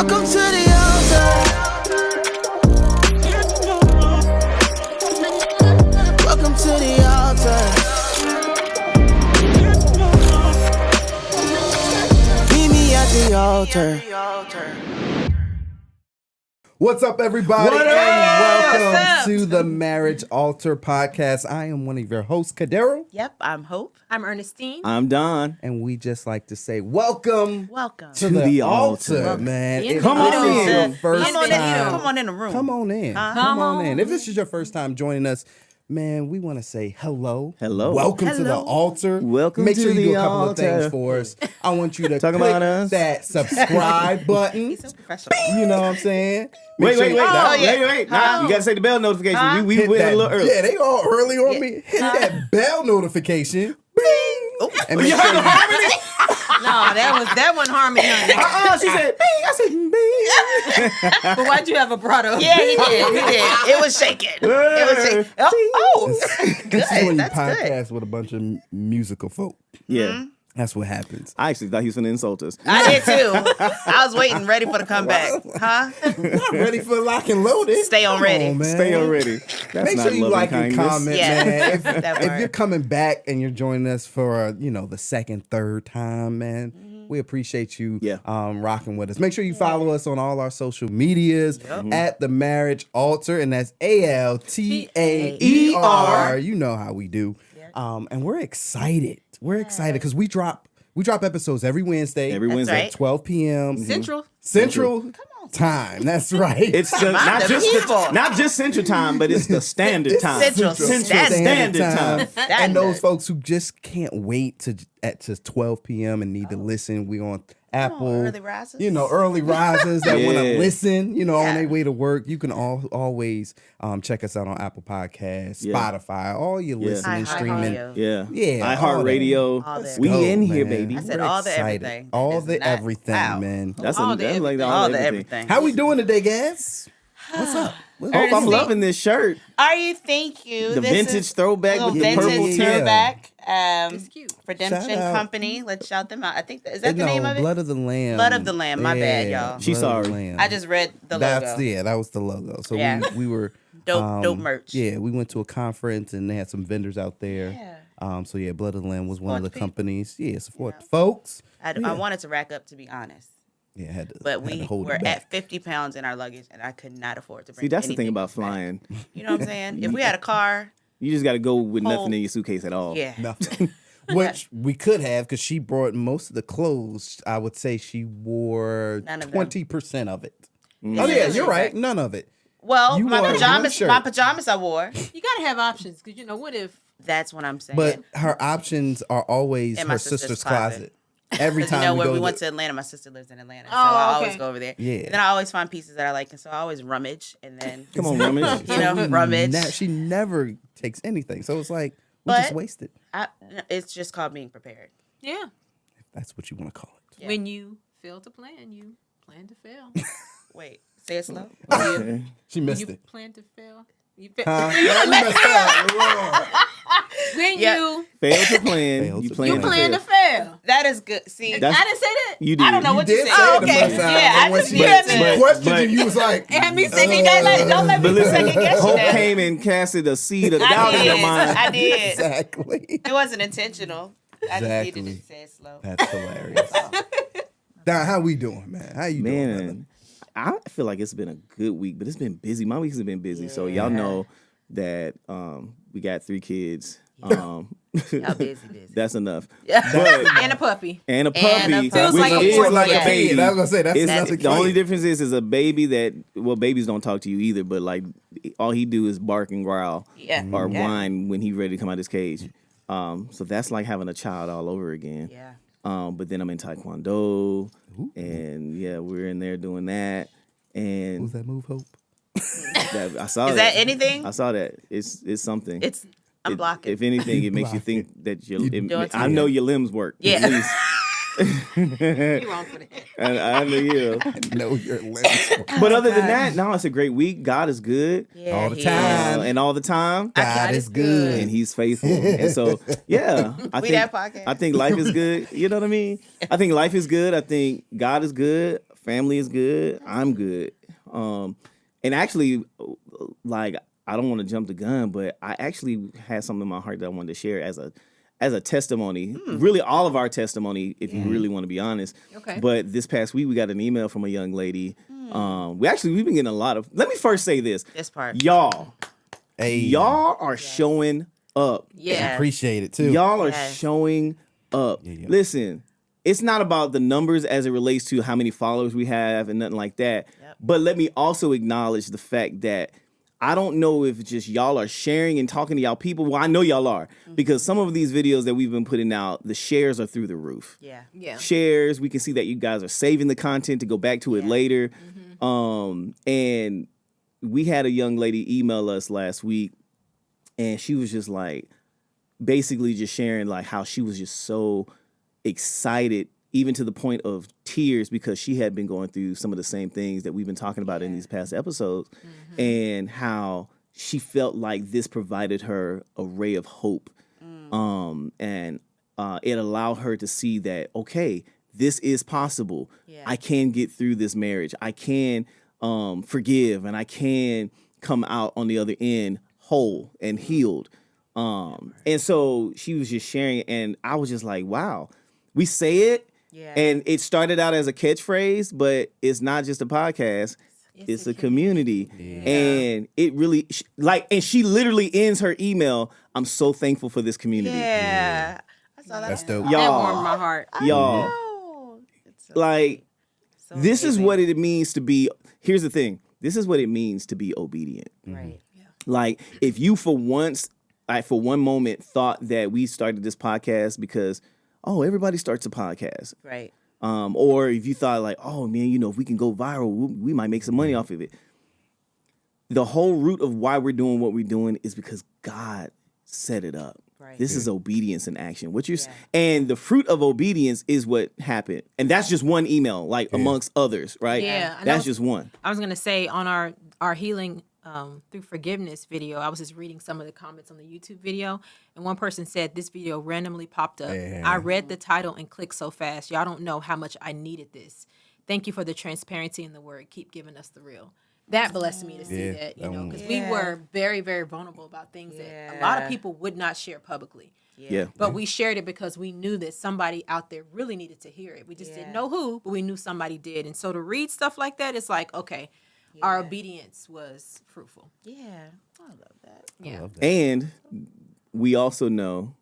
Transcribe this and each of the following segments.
Welcome to the altar. Welcome to the altar. Meet me at the altar. What's up, everybody? What up? Welcome to the Marriage Altaer podcast. I am one of your hosts, Kadero. Yep, I'm Hope. I'm Ernestine. I'm Don. And we just like to say welcome Welcome. to the altar. altar, man. Come If on this is in. your first Come on time, in the room. come on in. Come on. If this is your first time joining us, man, we want to say hello. Hello. Welcome to the altar. Welcome Make to sure you the do a couple of altar. things for us. I want you to Talk click about us. that subscribe button. He's so professional. You know what I'm saying? Wait. Make sure you- Wait. Nah, you got to say the bell notification. We Hit went that, a little early. Yeah, they all early on me. Hit that bell notification. Bing! And make sure you, No, that wasn't harmony, honey. She said, bing. I said, bing. But why'd you have vibrato? Yeah, he did. It was shaking. It was shaking. Oh, good. this is when you That's good. podcast with a bunch of musical folk. Yeah. That's what happens. I actually thought he was going to insult us. I did too. I was waiting, ready for the comeback. Huh? Not ready for lock and loaded. Stay on Come ready. on, man. Stay already. That's Make not sure you loving like and kindness. comment, Yeah. man. That If part. you're coming back and you're joining us for the second, third time, man, we appreciate you Yeah. rocking with us. Make sure you follow us on all our social medias at the Marriage Altaer, and that's ALTAER. You know how we do. And we're excited. We're excited because we drop episodes every Wednesday. Every That's Wednesday. right. 12 p.m. Central. Time. That's right. It's the, people. not just Central Time, but it's the standard time. Central Standard Time. And those folks who just can't wait to 12 p.m. and need to listen, we on Apple. early risers. Early risers that want to Yeah. listen, on their way to work. You can always check us out on Apple Podcasts, Yeah. Spotify, all your listening, streaming. iHeartRadio. Yeah. Yeah, iHeartRadio. All that. We Go, in here, man. baby. I said We're all the excited. everything. All It's the not- everything, wow. man. That's All the like everything. All the everything. How we doing today, guys? What's up? Hope I'm loving this shirt. Are you? Thank you. The This vintage is throwback little with the purple vintage tee. throwback. It's cute. Redemption Shout out. Company. Let's shout them out. I think is that the name of it? Blood of the Lamb. Blood of the Lamb. My bad, y'all. She's Blood of the sorry. Lamb. I just read the That's logo. that was the logo. So Yeah. we were Dope merch. Yeah, we went to a conference and they had some vendors out there. Yeah. So Blood of the Lamb was one of the Support the people. companies. Yeah, support the folks. I wanted to rack up, to be honest. Yeah, had to. But had to we hold were it back. at 50 pounds in our luggage, and I could not afford to bring See, that's the thing anything about back. flying. You know what I'm saying? If we had a car, You just got to go with Whole- nothing in your suitcase at all. yeah. Nothing. Which we could have because she brought most of the clothes. I would say she wore None of them. 20% of it. Mm. Oh yeah, really you're right. correct. None of it. Well, You my wore one pajamas, shirt. I wore. You gotta have options, because what if That's what I'm saying. But her options are always In my her sister's sister's closet. closet. Every 'Cause time when go we to went to Atlanta, my sister lives in Atlanta, so Oh, I always okay. go over there. Yeah. And then I always find pieces that I like, and so I always rummage, and then Come on, rummage. rummage. She never takes anything, so it's like we just But- wasted. It's just called being prepared. yeah, If that's what you want to call it. Yeah. when you fail to plan, you plan to fail. Wait, say it slow. She When missed you it. plan to fail. You Huh? You messed up. Lord. when Yeah. you Fail to plan. Fail You to plan, plan to to fail. fail. That is good. See, That's- I didn't say that. You did. I don't know what you did said. say Oh, it the okay. first time, Yeah, but I when just she you had me. questioned but- you, you was like, It had me second guess. Don't let me second guess you Hope now. came and casted a seed of I doubt in your did. mind. I did. exactly. It wasn't intentional. I just Exactly. needed to say it slow. That's hilarious. Don, how we doing, man? How you doing, brother? Man, I feel like it's been a good week, but it's been busy. My weeks have been busy. So y'all know that we got 3 kids. Y'all busy. That's enough. And a puppy. And a And puppy, a which puppy. Feels like a is fourth like kid. a baby. I was gonna say that's It's- another the only kid. difference is a baby that, well, babies don't talk to you either, but like all he do is bark and growl Yeah. or Yeah. whine when he ready to come out his cage. So that's like having a child all over again. Yeah. But then I'm in Taekwondo, and yeah, we're in there doing that. And Who's that move, Hope? I saw Is that anything? I saw that. It's something. I'm blocking. If anything, it makes you Blocking. think that doing I know your limbs work. Yeah. At least. You wrong for that. And I know you. Know your limbs. But other than that, no, it's a great week. God is good. Yeah, all the he time. is. And all the time. God is good. And he's faithful. And so, yeah. We that podcast. I think life is good. You know what I mean? I think life is good. I think God is good. family is good. I'm good. And actually, like, I don't want to jump the gun, but I actually had something in my heart that I wanted to share as a testimony. Really, all of our testimony, if you really want to be honest. Okay. But this past week, we got an email from a young lady. We've been getting a lot of. Let me first say this. This part. Y'all Hey, are showing up. Yeah. appreciate it too. Y'all are Yes. showing up. Yeah. Listen, it's not about the numbers as it relates to how many followers we have and nothing like that. Yep. But let me also acknowledge the fact that I don't know if just y'all are sharing and talking to y'all people. Well, I know y'all are because some of these videos that we've been putting out, the shares are through the roof. Yeah. Yeah. Shares, we can see that you guys are saving the content to go back to it later. And we had a young lady email us last week, and she was just like, basically just sharing like how she was just so excited, even to the point of tears, because she had been going through some of the same things that we've been talking about in these past episodes, and how she felt like this provided her a ray of hope. And it allowed her to see that, okay, this is possible. Yeah. I can get through this marriage. I can forgive, and I can come out on the other end whole and healed. And so she was just sharing, and I was just like, wow, we say it. Yeah. And it started out as a catchphrase, but it's not just a podcast. It's a community. And it really, and she literally ends her email, I'm so thankful for this community. Yeah. I saw that. That's dope. That Y'all. warmed my heart. Y'all, Oh, it's so like, so this is amazing. what it means to be, here's the thing. This is what it means to be obedient. Right. Like, if you for one moment thought that we started this podcast because, oh, everybody starts a podcast. Right. Or if you thought like, oh man, if we can go viral, we might make some money off of it. The whole root of why we're doing what we're doing is because God set it up. Right. This is obedience in action. And the fruit of obedience is what happened. And that's just one email, like amongst others, right? Yeah, I That's know- just one. I was gonna say on our healing through forgiveness video, I was just reading some of the comments on the YouTube video, and one person said this video randomly popped up. Yeah. I read the title and clicked so fast. Y'all don't know how much I needed this. Thank you for the transparency in the word. Keep giving us the real. That blessed me to see Yeah, that, that one because was- we were very, very vulnerable about things that a lot of people would not share publicly. Yeah. But we shared it because we knew that somebody out there really needed to hear it. We just didn't know who, but we knew somebody did. And so to read stuff like that, it's like, okay, our obedience was fruitful. Yeah. I love that. Yeah. And we also know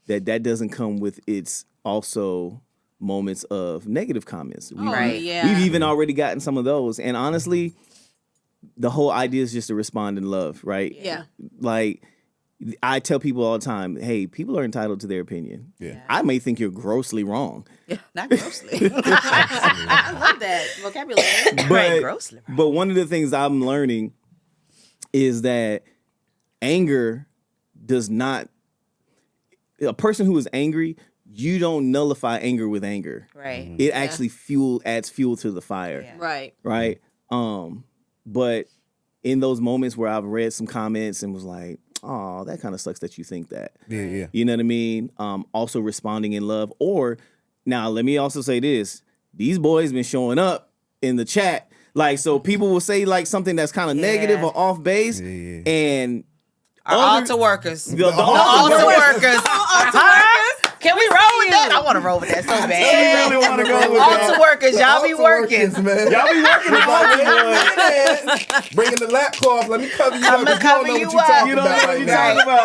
that doesn't come with its also moments of negative comments. Right. Yeah. We've even already gotten some of those. And honestly, the whole idea is just to respond in love, right? Yeah. Like, I tell people all the time, hey, people are entitled to their opinion. Yeah. I may think you're grossly wrong. Not grossly. I love that vocabulary. Right. Grossly. But one of the things I'm learning is that anger does not, a person who is angry, you don't nullify anger with anger. Right. It actually adds fuel to the fire. Yeah. Right. Right? But in those moments where I've read some comments and was like, oh, that kind of sucks that you think that. Yeah. You know what I mean? Also responding in love. Or, now let me also say this. These boys been showing up in the chat. Like, so people will say like something that's kind of negative or off base. Yeah. And Our altar workers. The altar workers. Can we roll with that? I want to roll with that so bad. really want to go with Altar that. workers, y'all be working. man. Y'all be working hard. Bringing the lap cloth. Let me cover you I'ma up. cover You you don't know what up. You you're don't know talking what about you're right talking now.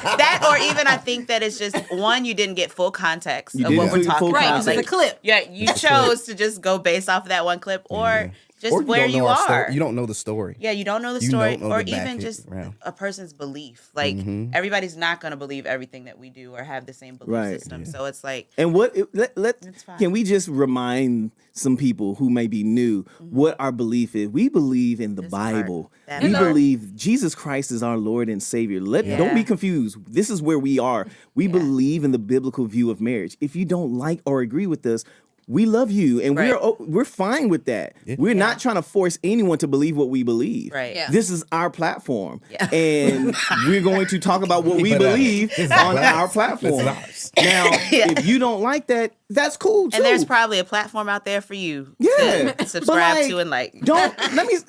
about. That, or even I think that it's just, one, you didn't get full context You of what didn't we're get talking full Right, about. because it's a clip. Yeah, you chose to just go based off of that one clip, or just Or where don't know you our are. story. You don't know the story. Yeah, you don't know the You story, don't know or the back even it just around. a person's belief. Like, everybody's not going to believe everything that we do or have the same belief Right. system. So it's like, And what It's fine. can we just remind some people who may be new what our belief is? We believe in the This part, Bible. that We part. believe Jesus Christ is our Lord and Savior. Don't be Yeah. confused. This is where we are. We believe in the biblical view of marriage. If you don't like or agree with us, we love you, and Right. we're fine with that. Yeah. We're not trying to force anyone to believe what we believe. Right. Yeah. This is our platform, Yeah. and we're going to talk about what we But, believe this is on ours. our This platform. is ours. Now, Yeah. if you don't like that, that's cool too. And there's probably a platform out there for you Yeah. to subscribe But, to and like. Don't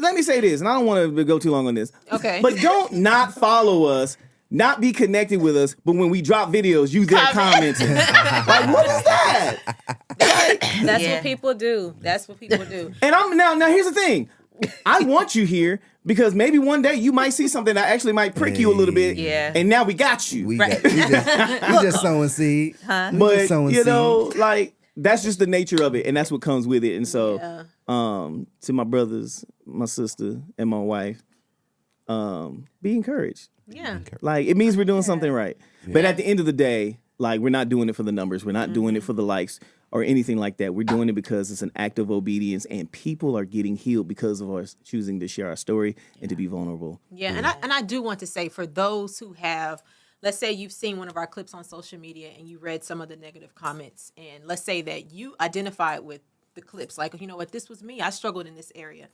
let me say this, and I don't want to go too long on this. Okay. But don't not follow us, not be connected with us, but when we drop videos, you there commenting. Like, what is that? That's Yeah. what people do. That's what people do. And I'm now here's the thing. I want you here because maybe one day you might see something that actually might prick you a little bit. Yeah. And now we got you. We just sowing seed. But you know, like that's just the nature of it, and that's what comes with it. And so, to my brothers, my sister, and my wife, be encouraged. Yeah. Like it means we're doing something right. But at the end of the day, like we're not doing it for the numbers. We're not doing it for the likes or anything like that. We're doing it because it's an act of obedience, and people are getting healed because of us choosing to share our story and to be vulnerable. Yeah, and I do want to say for those who have, let's say you've seen one of our clips on social media and you read some of the negative comments, and let's say that you identified with the clips, like, you know what, this was me. I struggled in this area.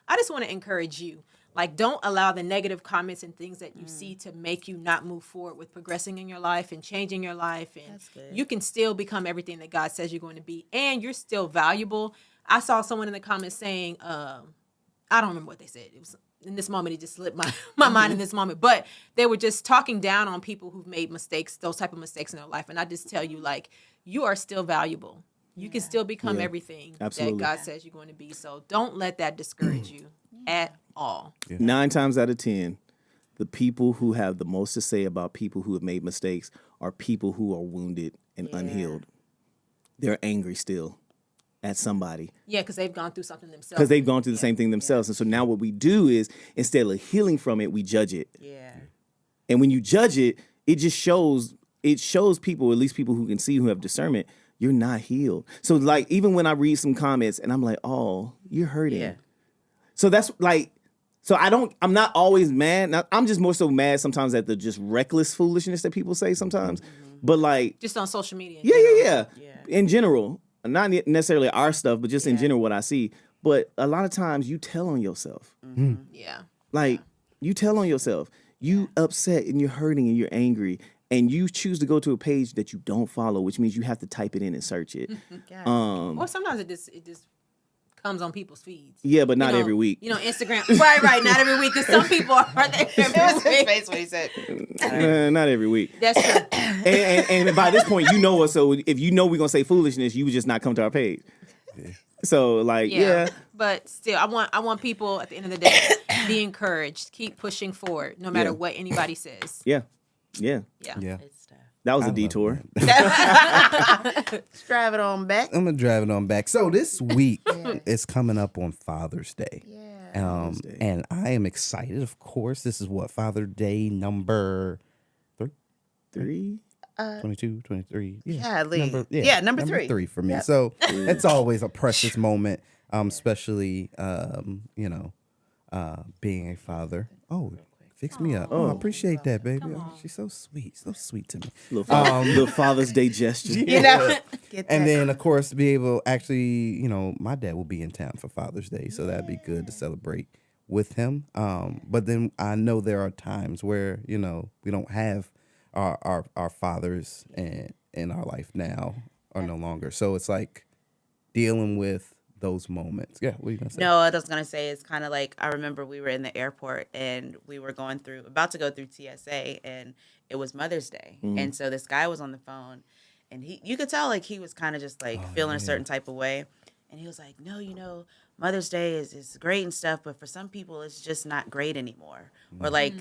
I just want to encourage you. Like, don't allow the negative comments and things that you see to make you not move forward with progressing in your life and changing your life. And That's good. you can still become everything that God says you're going to be. And you're still valuable. I saw someone in the comments saying, I don't remember what they said. It was in this moment, it just slipped my mind in this moment. But they were just talking down on people who've made mistakes, those type of mistakes in their life. And I just tell you, like, you are still valuable. You can still become everything Absolutely. that God says you're going to be. So don't let that discourage you at all. 9 times out of 10, the people who have the most to say about people who have made mistakes are people who are wounded and unhealed. They're angry still at somebody Yeah, because they've gone through something themselves. because they've gone through the same thing themselves. And so now what we do is instead of healing from it, we judge it. Yeah. And when you judge it, it just shows people, at least people who can see, who have discernment, you're not healed. So like even when I read some comments and I'm like, oh, you're hurting. Yeah. So that's like, I'm not always mad. Now, I'm just more so mad sometimes at the just reckless foolishness that people say sometimes. But like, just on social media. yeah. In general, not necessarily our stuff, but just in general what I see. But a lot of times you tell on yourself. Yeah. Like you tell on yourself. You upset and you're hurting and you're angry. And you choose to go to a page that you don't follow, which means you have to type it in and search it. Or sometimes it just comes on people's feeds. Yeah, but not You know, every week. You know, Instagram. right. Not every week. Because some people are there It was every his week. face when he said. Not every week. That's true. And by this point, you know us. So if you know we're gonna say foolishness, you would just not come to our page. So like, yeah. But still, I want people at the end of the day be encouraged. Keep pushing forward, no matter what anybody says. Yeah. Yeah. It's tough. That was I a love detour. Let's drive it on back. I'm gonna drive it on back. So this week is coming up on Father's Day. And I am excited, of course. This is what, Father's Day number 3. 22, 23. Golly. Number 3. 3 for me. So it's always a precious moment, especially, being a father. Oh, fix me up. Oh, I appreciate that, baby. Oh, she's so sweet to me. Little Father's Day gesture. You know? Get And that. then, of course, to be able actually, my dad will be in town for Father's Day, so that'd be good to celebrate with him. But then I know there are times where, we don't have our fathers in our life now or no longer. So it's like dealing with those moments. Yeah, what are you gonna say? No, what I was gonna say is kind of like I remember we were in the airport and we were about to go through TSA, and it was Mother's Day, and so this guy was on the phone, and you could tell like he was kind of just like feeling a certain type of way, and he was like, no, Mother's Day is great and stuff, but for some people it's just not great anymore, or like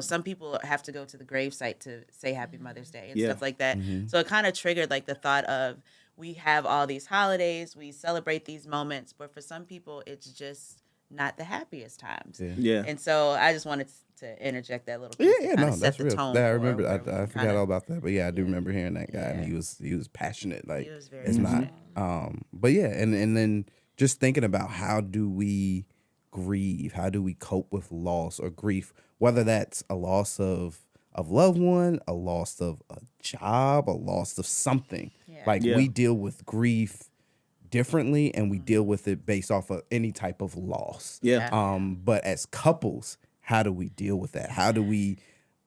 some people have to go to the gravesite to say Happy Mother's Day and stuff like that. So it kind of triggered like the thought of, we have all these holidays, we celebrate these moments, but for some people, it's just not the happiest times. Yeah. And so I just wanted to interject that little piece to kinda set that's the real. tone Yeah, I for remember. where we I forgot kinda- all about that, but yeah, I do remember hearing that guy, and he was passionate. Like He was very it's not. But yeah, and then just thinking about how do we grieve? How do we cope with loss or grief? Whether that's a loss of loved one, a loss of a job, a loss of something. Yeah. Like we deal with grief differently, and we deal with it based off of any type of loss. Yeah. But as couples, how do we deal with that? How do we,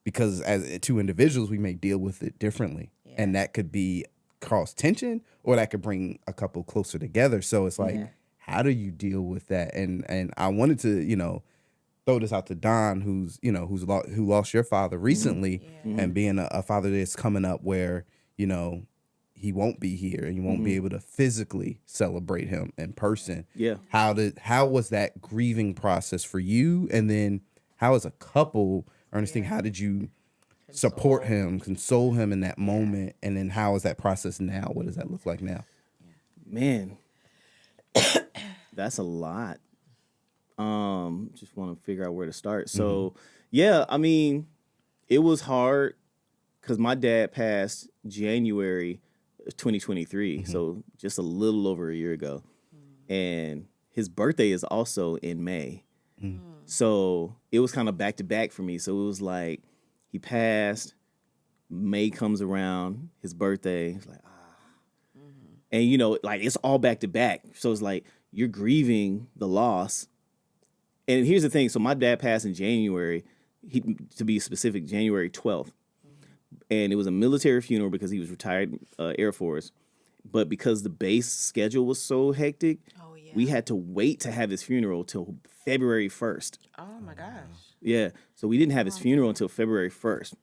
because as two individuals, we may deal with it differently. And that could be cause tension, or that could bring a couple closer together. So it's like, how do you deal with that? And I wanted to, throw this out to Don, who lost your father recently, and being a father that's coming up where, he won't be here and you won't be able to physically celebrate him in person. Yeah. How was that grieving process for you? And then how as a couple, Ernestine, how did you support him, console him in that moment? And then how is that process now? What does that look like now? Man, that's a lot. Just want to figure out where to start. So, yeah, I mean, it was hard because my dad passed January 2023, so just a little over a year ago. And his birthday is also in May. So it was kind of back to back for me. So it was like he passed, May comes around, his birthday. It's like, and like it's all back to back. So it's like you're grieving the loss. And here's the thing. So my dad passed in January, to be specific, January 12th. And it was a military funeral because he was retired Air Force. But because the base schedule was so hectic, we had to wait to have his funeral till February 1st. Oh my gosh. Yeah. So we didn't have his funeral until February 1st.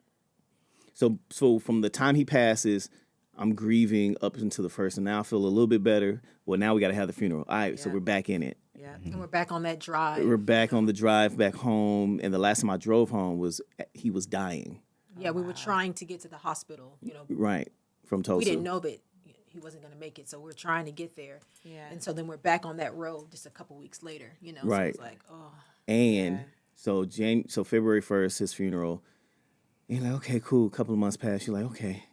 So from the time he passes, I'm grieving up until the 1st. And now I feel a little bit better. Well, now we got to have the funeral. All right. So we're back in it. Yeah. And we're back on that drive. We're back on the drive back home. And the last time I drove home he was dying. Yeah, we were trying to get to the hospital, Right. From Tulsa. We didn't know that he wasn't going to make it, so we're trying to get there. Yeah. And so then we're back on that road just a couple weeks later, Right. So it's like, oh. And so February 1st, his funeral. You're like, okay, cool. A couple of months pass. You're like, okay.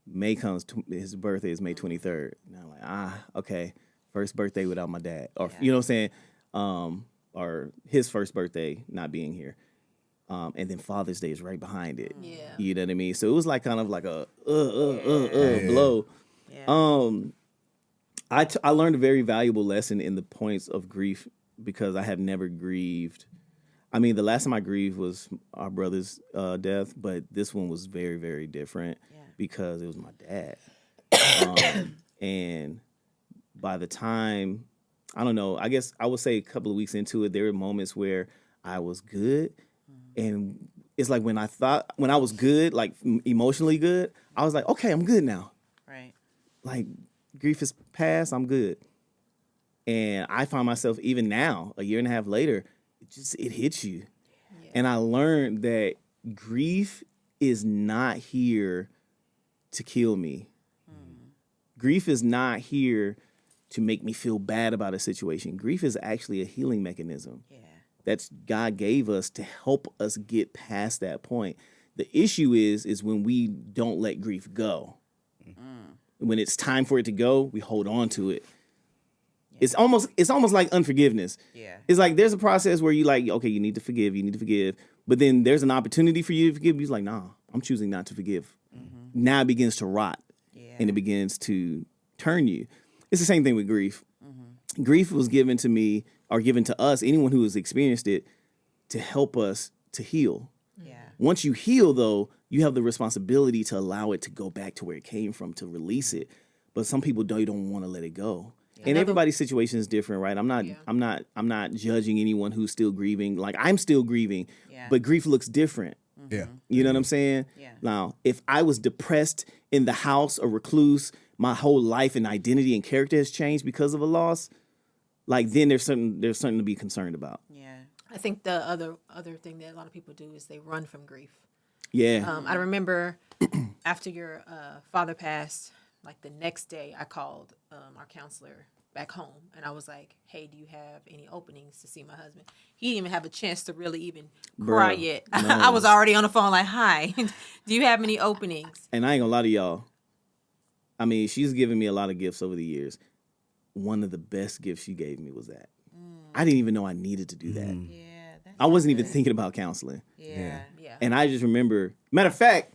May comes. His birthday is May 23rd. And I'm like, okay. First birthday without my dad. Or, you know what I'm saying? Or his first birthday not being here. And then Father's Day is right behind it. Yeah. You know what I mean? So it was like kind of like a blow. Yeah. I learned a very valuable lesson in the points of grief because I have never grieved. I mean, the last time I grieved was our brother's death, but this one was very, very different because it was my dad. And by the time, I don't know, I guess I would say a couple of weeks into it, there were moments where I was good. And it's like when I was good, like emotionally good, I was like, okay, I'm good now. Right. Like grief is past, I'm good. And I find myself even now, a year and a half later, it hits you. Yeah. And I learned that grief is not here to kill me. Grief is not here to make me feel bad about a situation. Grief is actually a healing mechanism. Yeah. That's God gave us to help us get past that point. The issue is when we don't let grief go. When it's time for it to go, we hold on to it. Yeah. It's almost like unforgiveness. Yeah. It's like there's a process where you like, okay, you need to forgive, but then there's an opportunity for you to forgive. You're like, nah, I'm choosing not to forgive. Now it begins to rot, and it begins to turn you. It's the same thing with grief. Grief was given to me, or given to us, anyone who has experienced it, to help us to heal. Yeah. Once you heal, though, you have the responsibility to allow it to go back to where it came from, to release it. But some people don't want to let it go. Yeah. And everybody's situation is different, right? I'm not judging anyone who's still grieving. Like I'm still grieving, but grief looks different. Yeah. You know what I'm saying? Yeah. Now, if I was depressed in the house or recluse, my whole life and identity and character has changed because of a loss, like then there's something to be concerned about. Yeah. I think the other thing that a lot of people do is they run from grief. Yeah. I remember after your father passed, like the next day I called our counselor back home and I was like, hey, do you have any openings to see my husband? He didn't even have a chance to really even cry yet. No. I was already on the phone like, hi, do you have any openings? And I ain't gonna lie to y'all. I mean, she's given me a lot of gifts over the years. One of the best gifts she gave me was that. I didn't even know I needed to do that. Yeah, I wasn't even thinking about counseling. Yeah. And I just remember, matter of fact,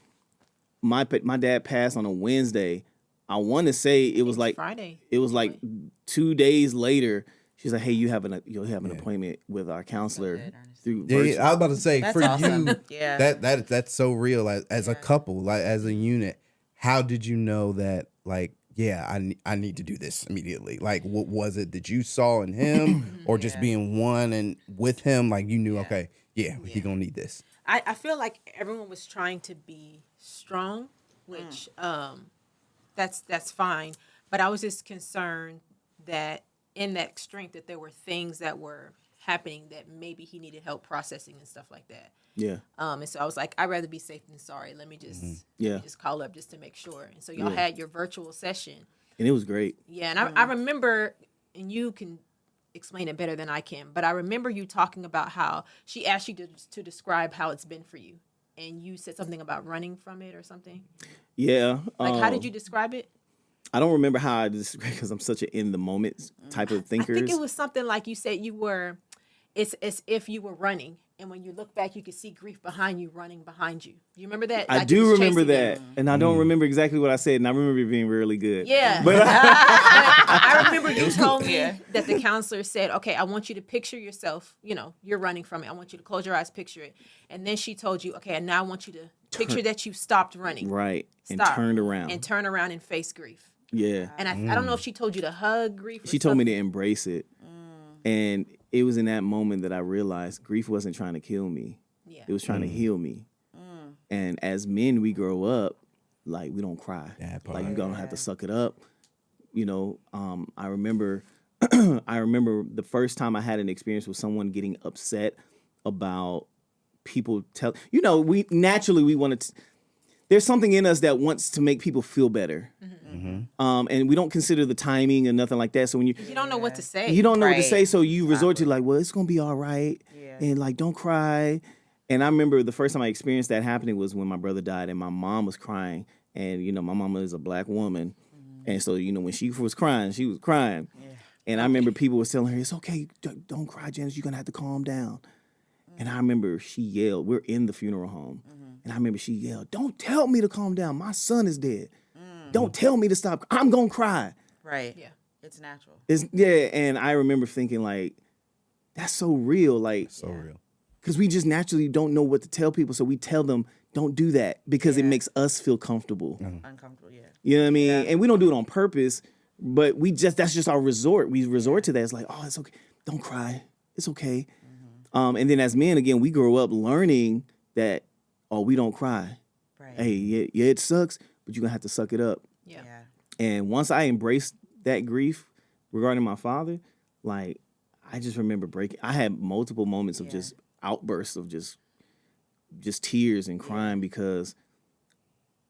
my dad passed on a Wednesday. I want to say it was like Friday. It was like 2 days later. She's like, "Hey, you'll have an appointment with our counselor through Yeah, virtual." I was about to say That's for awesome. you, Yeah. that's so real as a couple, like as a unit. How did you know that? Like, yeah, I need to do this immediately. Like, what was it that you saw in him, or just being one and with him? Like, you knew, okay, he gonna need this. I feel like everyone was trying to be strong, which that's fine. But I was just concerned that in that strength that there were things that were happening that maybe he needed help processing and stuff like that. Yeah. And so I was like, I'd rather be safe than sorry. Let me just just call up just to make sure. And so y'all had your virtual session. And it was great. Yeah, and I remember, and you can explain it better than I can, but I remember you talking about how she asked you to describe how it's been for you. And you said something about running from it or something. Yeah. Like, how did you describe it? I don't remember how I described because I'm such an in the moment type of thinker. I think it was something like you said it's as if you were running. And when you look back, you could see grief behind you, running behind you. Do you remember that? I Like, do it was remember chasing that. you. And I don't remember exactly what I said. And I remember it being really good. Yeah. But I remember you told me that the counselor said, okay, I want you to picture yourself, you're running from it. I want you to close your eyes, picture it. And then she told you, okay, and now I want you to picture that you stopped running. Right. And Stop. turned around. And turn around and face grief. Yeah. And I don't know if she told you to hug grief or She told me something. to embrace it. And it was in that moment that I realized grief wasn't trying to kill me. Yeah. It was trying to heal me. And as men, we grow up, like, we don't cry. Like, you're going to have to suck it up. I remember the first time I had an experience with someone getting upset about people we naturally want to, there's something in us that wants to make people feel better. And we don't consider the timing and nothing like that. So when you don't know what to say. you don't know what to Right. say, so you resort to like, well, it's gonna be all right, and like, don't cry. And I remember the first time I experienced that happening was when my brother died, and my mom was crying, and my mama is a black woman, and so when she was crying, she was crying, and I remember people was telling her, it's okay, don't cry, Janice, you're gonna have to calm down. And I remember she yelled, we're in the funeral home, and I remember she yelled, don't tell me to calm down, my son is dead. Don't tell me to stop. I'm gonna cry. Right. Yeah. It's natural. And I remember thinking, like, that's so real, like, So real. because we just naturally don't know what to tell people, so we tell them don't do that because it makes us feel comfortable. Uncomfortable, yeah. You know what I mean? And we don't do it on purpose, but that's just our resort. We resort to that. It's like, oh, it's okay. Don't cry. It's okay. And then as men, again, we grow up learning that, oh, we don't cry. Right. Hey, yeah, it sucks, but you're gonna have to suck it up. Yeah. And once I embraced that grief regarding my father, like, I just remember breaking. I had multiple moments of just outbursts of just tears and crying because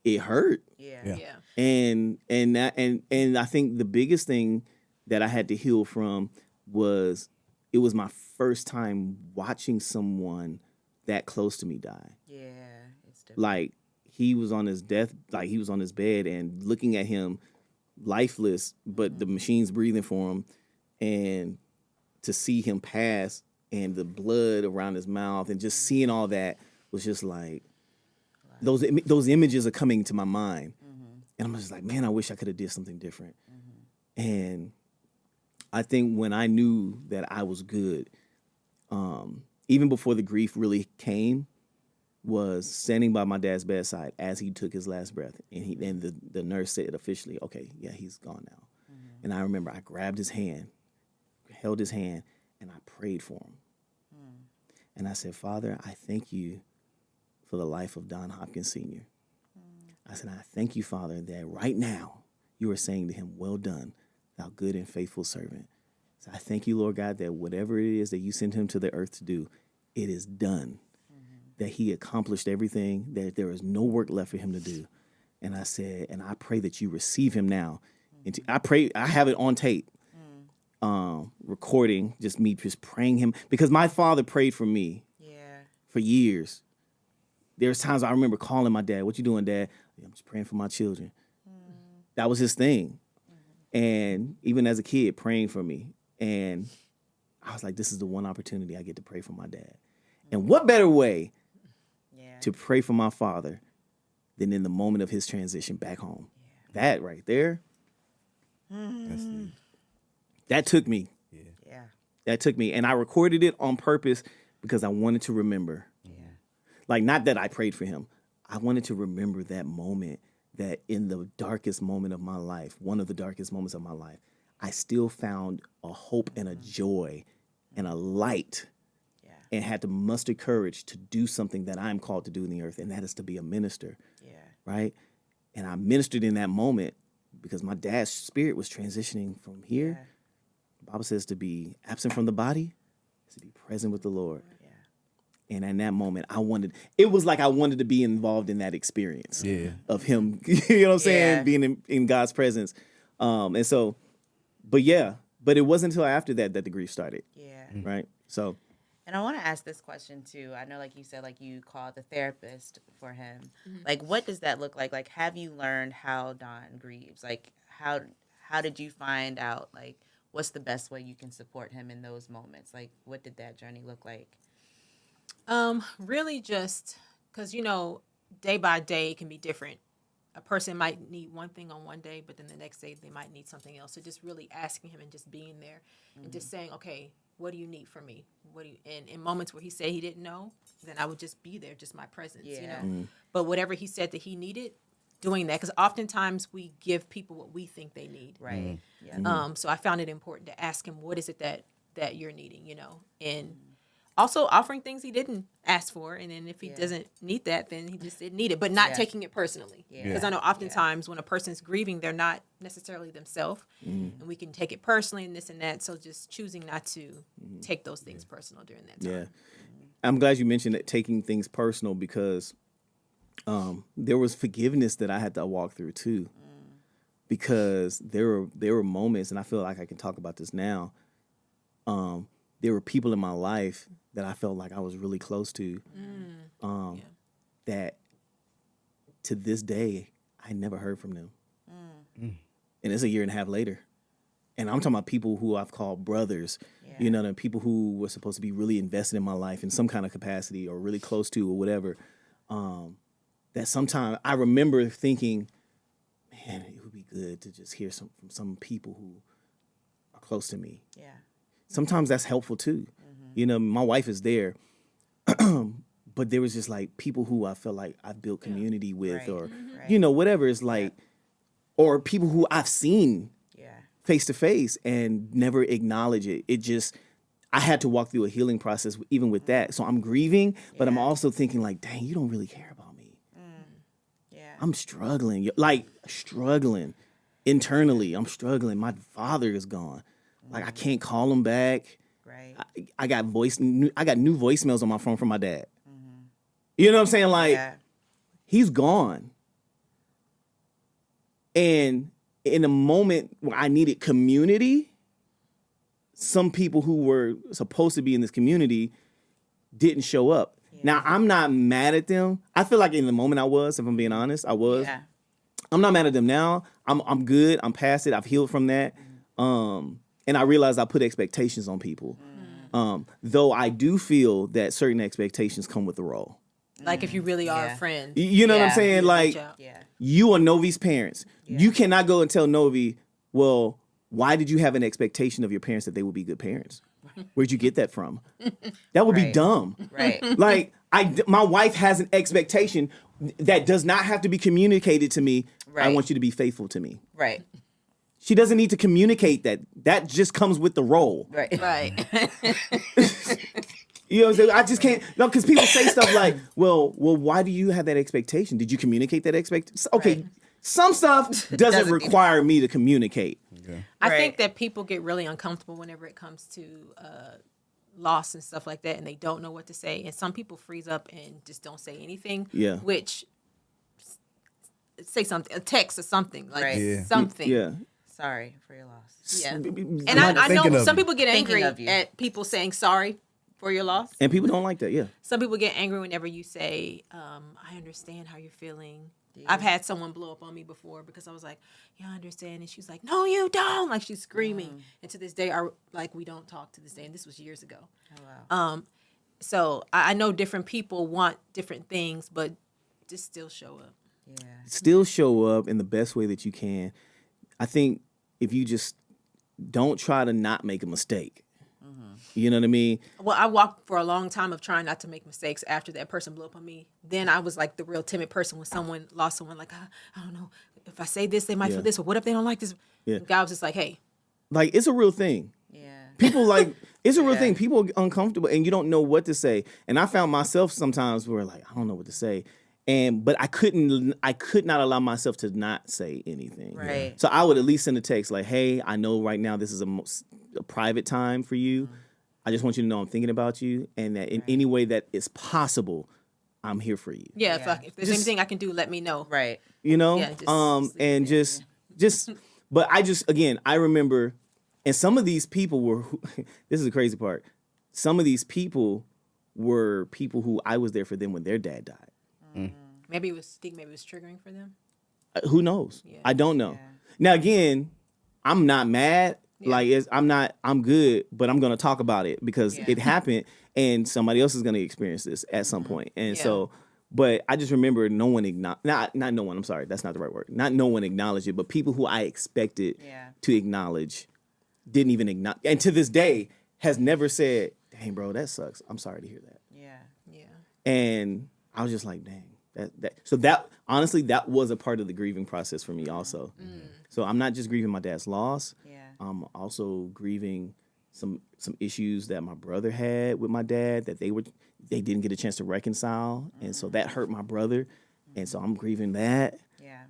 it hurt. Yeah. And I think the biggest thing that I had to heal from was it was my first time watching someone that close to me die. Yeah. It's different. Like, he was on his bed and looking at him lifeless, but the machine's breathing for him, and to see him pass and the blood around his mouth and just seeing all that was just like, those images are coming to my mind. And I'm just like, man, I wish I could have did something different. And I think when I knew that I was good, even before the grief really came, was standing by my dad's bedside as he took his last breath. And the nurse said officially, okay, yeah, he's gone now. And I remember I grabbed his hand, held his hand, and I prayed for him. And I said, Father, I thank you for the life of Don Hopkins Sr. I said, I thank you, Father, that right now you are saying to him, well done, thou good and faithful servant. So I thank you, Lord God, that whatever it is that you sent him to the earth to do, it is done. That he accomplished everything, that there is no work left for him to do. And I said, and I pray that you receive him now. And I pray, I have it on tape, recording, just me just praying him, because my father prayed for me for years. There's times I remember calling my dad, what you doing, Dad? I'm just praying for my children. That was his thing. And even as a kid, praying for me. And I was like, this is the one opportunity I get to pray for my dad. And what better way to pray for my father than in the moment of his transition back home. That right there, That's the, that took me. Yeah. That took me. And I recorded it on purpose because I wanted to remember. Yeah. Like, not that I prayed for him. I wanted to remember that moment, that in the darkest moment of my life, one of the darkest moments of my life, I still found a hope and a joy and a light, and had to muster courage to do something that I'm called to do in the earth, and that is to be a minister. Yeah. Right? And I ministered in that moment because my dad's spirit was transitioning from here. Yeah. The Bible says to be absent from the body is to be present with the Lord. Yeah. And in that moment, it was like I wanted to be involved in that experience of him, you know what I'm saying? Yeah. Being in God's presence. And so, but it wasn't until after that the grief started. Yeah. Right. So, And I want to ask this question too. I know, like you said, like you called a therapist for him. Like, what does that look like? Like, have you learned how Don grieves? Like, how did you find out? Like, what's the best way you can support him in those moments? Like, what did that journey look like? Really just because, day by day it can be different. A person might need one thing on one day, but then the next day they might need something else. So just really asking him and just being there and just saying, okay, what do you need from me? And in moments where he said he didn't know, then I would just be there, just my presence, But whatever he said that he needed, doing that. Because oftentimes we give people what we think they need. Right. Yeah. So I found it important to ask him, what is it that you're needing, And also offering things he didn't ask for. And then if he doesn't need that, then he just didn't need it. But not taking it personally. Because I know oftentimes when a person's grieving, they're not necessarily themselves. And we can take it personally and this and that. So just choosing not to take those things personal during that time. yeah. I'm glad you mentioned that, taking things personal, because there was forgiveness that I had to walk through too. Because there were moments, and I feel like I can talk about this now. There were people in my life that I felt like I was really close to, that to this day, I never heard from them. And it's a year and a half later. And I'm talking about people who I've called brothers, the people who were supposed to be really invested in my life in some kind of capacity or really close to or whatever. That sometimes I remember thinking, man, it would be good to just hear from some people who are close to me. Yeah. Sometimes that's helpful too. My wife is there, but there was just like people who I felt like I built community with, Right. or, Right. whatever. It's like, or people who I've seen Yeah. face to face and never acknowledge it. It just, I had to walk through a healing process even with that. So I'm grieving, but I'm also thinking like, dang, you don't really care about me. Yeah. I'm struggling, struggling internally. I'm struggling. My father is gone. Like, I can't call him back. Right. I got new voicemails on my phone from my dad. You know what I'm saying? Like, Yeah. he's gone. And in a moment where I needed community, some people who were supposed to be in this community didn't show up. Yeah. Now, I'm not mad at them. I feel like in the moment I was, if I'm being honest, I was. Yeah. I'm not mad at them now. I'm good. I'm past it. I've healed from that. And I realized I put expectations on people. Though I do feel that certain expectations come with the role. Like if you really are Yeah. a friend. You know what I'm Yeah. saying? Like, reach out. Yeah. you are Novi's parents. Yeah. You cannot go and tell Novi, well, why did you have an expectation of your parents that they would be good parents? Where'd you get that from? That would be Right. dumb. Right. Like, my wife has an expectation that does not have to be communicated to me. I Right. want you to be faithful to me. Right. She doesn't need to communicate that. That just comes with the role. Right. Right. You know what I'm saying? I just can't. No, because people say stuff like, well, why do you have that expectation? Did you communicate that expectation? Okay, Right. some stuff doesn't Doesn't- require me to communicate. I Right. think that people get really uncomfortable whenever it comes to loss and stuff like that, and they don't know what to say. And some people freeze up and just don't say anything. Yeah. Which say something, a text or something like Right. Yeah. something. Yeah. Sorry for your loss. Yeah. And And I thinking know of some you. people get Thinking angry of you. at people saying sorry for your loss. And people don't like that. Yeah. Some people get angry whenever you say, I understand how you're feeling. I've had someone blow up on me before because I was like, yeah, I understand. And she's like, no, you don't. Like she's screaming. And to this day, we don't talk to this day. And this was years ago. Oh, wow. So I know different people want different things, but just still show up. Still show up in the best way that you can. I think if you just don't try to not make a mistake. You know what I mean? Well, I walked for a long time of trying not to make mistakes after that person blew up on me. Then I was like the real timid person when someone lost someone. Like, I don't know. If I say this, they might feel this. Or what if they don't like this? Yeah. The guy was just like, hey. Like, it's a real thing. Yeah. People it's a real thing. People are uncomfortable and you don't know what to say. And I found myself sometimes where like, I don't know what to say. But I could not allow myself to not say anything. Right. So I would at least send a text like, hey, I know right now this is a private time for you. I just want you to know I'm thinking about you and that in any way that is possible, I'm here for you. Yeah, if there's anything I can do, let me know. Right. You know? Yeah, But I remember, and some of these people were, this is the crazy part, some of these people were people who I was there for them when their dad died. Maybe it was triggering for them. Who knows? Yeah. I don't know. Now, again, I'm not mad. Yeah. Like, I'm good, but I'm going to talk about it because it happened and somebody else is going to experience this at some point. And so, but I just remember no one not no one, I'm sorry, that's not the right word. Not no one acknowledged it, but people who I expected to acknowledge didn't even acknowledge. And to this day has never said, dang, bro, that sucks. I'm sorry to hear that. Yeah. And I was just like, dang. So honestly, that was a part of the grieving process for me also. So I'm not just grieving my dad's loss. I'm also grieving some issues that my brother had with my dad that they didn't get a chance to reconcile. And so that hurt my brother. And so I'm grieving that.